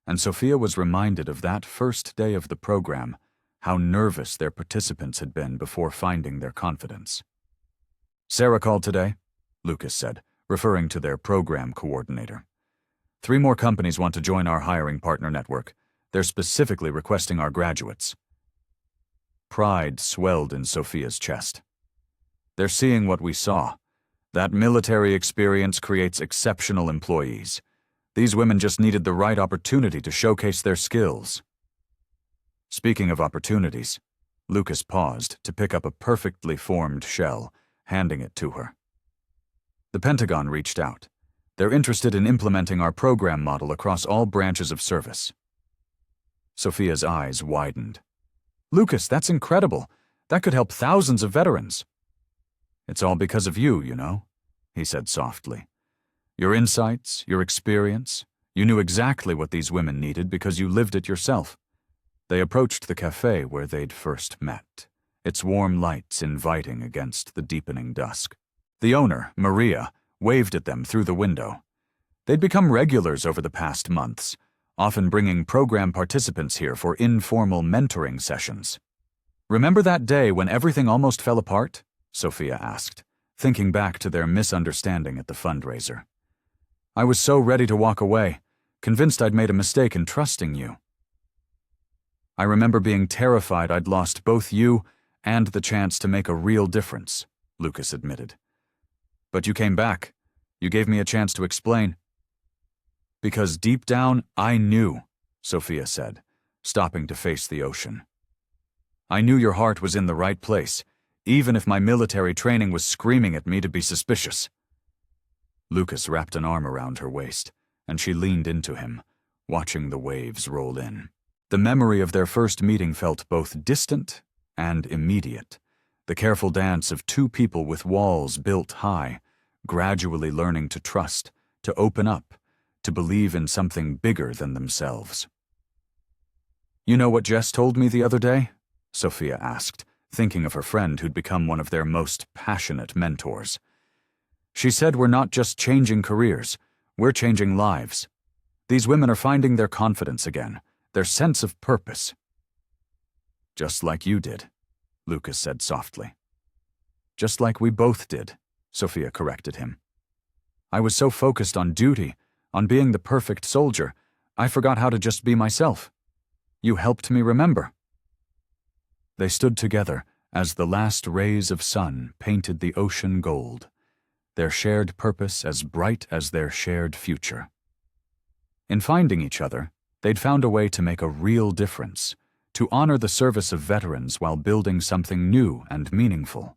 and Sophia was reminded of that first day of the program, how nervous their participants had been before finding their confidence. "Sarah called today," Lucas said, referring to their program coordinator. 3 more companies want to join our hiring partner network. They're specifically requesting our graduates." Pride swelled in Sophia's chest. "They're seeing what we saw. That military experience creates exceptional employees. These women just needed the right opportunity to showcase their skills." Speaking of opportunities, Lucas paused to pick up a perfectly formed shell, handing it to her. "The Pentagon reached out. They're interested in implementing our program model across all branches of service." Sophia's eyes widened. "Lucas, that's incredible. That could help thousands of veterans." "It's all because of you, you know," he said softly. "Your insights, your experience, you knew exactly what these women needed because you lived it yourself." They approached the cafe where they'd first met, its warm lights inviting against the deepening dusk. The owner, Maria, waved at them through the window. They'd become regulars over the past months, often bringing program participants here for informal mentoring sessions. "Remember that day when everything almost fell apart?" Sophia asked, thinking back to their misunderstanding at the fundraiser. "I was so ready to walk away, convinced I'd made a mistake in trusting you." "I remember being terrified I'd lost both you and the chance to make a real difference," Lucas admitted. "But you came back. You gave me a chance to explain." "Because deep down, I knew," Sophia said, stopping to face the ocean. "I knew your heart was in the right place, even if my military training was screaming at me to be suspicious." Lucas wrapped an arm around her waist, and she leaned into him, watching the waves roll in. The memory of their first meeting felt both distant and immediate, the careful dance of 2 people with walls built high, gradually learning to trust, to open up, to believe in something bigger than themselves. "You know what Jess told me the other day?" Sophia asked, thinking of her friend who'd become one of their most passionate mentors. "She said we're not just changing careers, we're changing lives. These women are finding their confidence again, their sense of purpose." "Just like you did," Lucas said softly. "Just like we both did," Sophia corrected him. I was so focused on duty, on being the perfect soldier, I forgot how to just be myself. You helped me remember. They stood together as the last rays of sun painted the ocean gold, their shared purpose as bright as their shared future. In finding each other, they'd found a way to make a real difference, to honor the service of veterans while building something new and meaningful.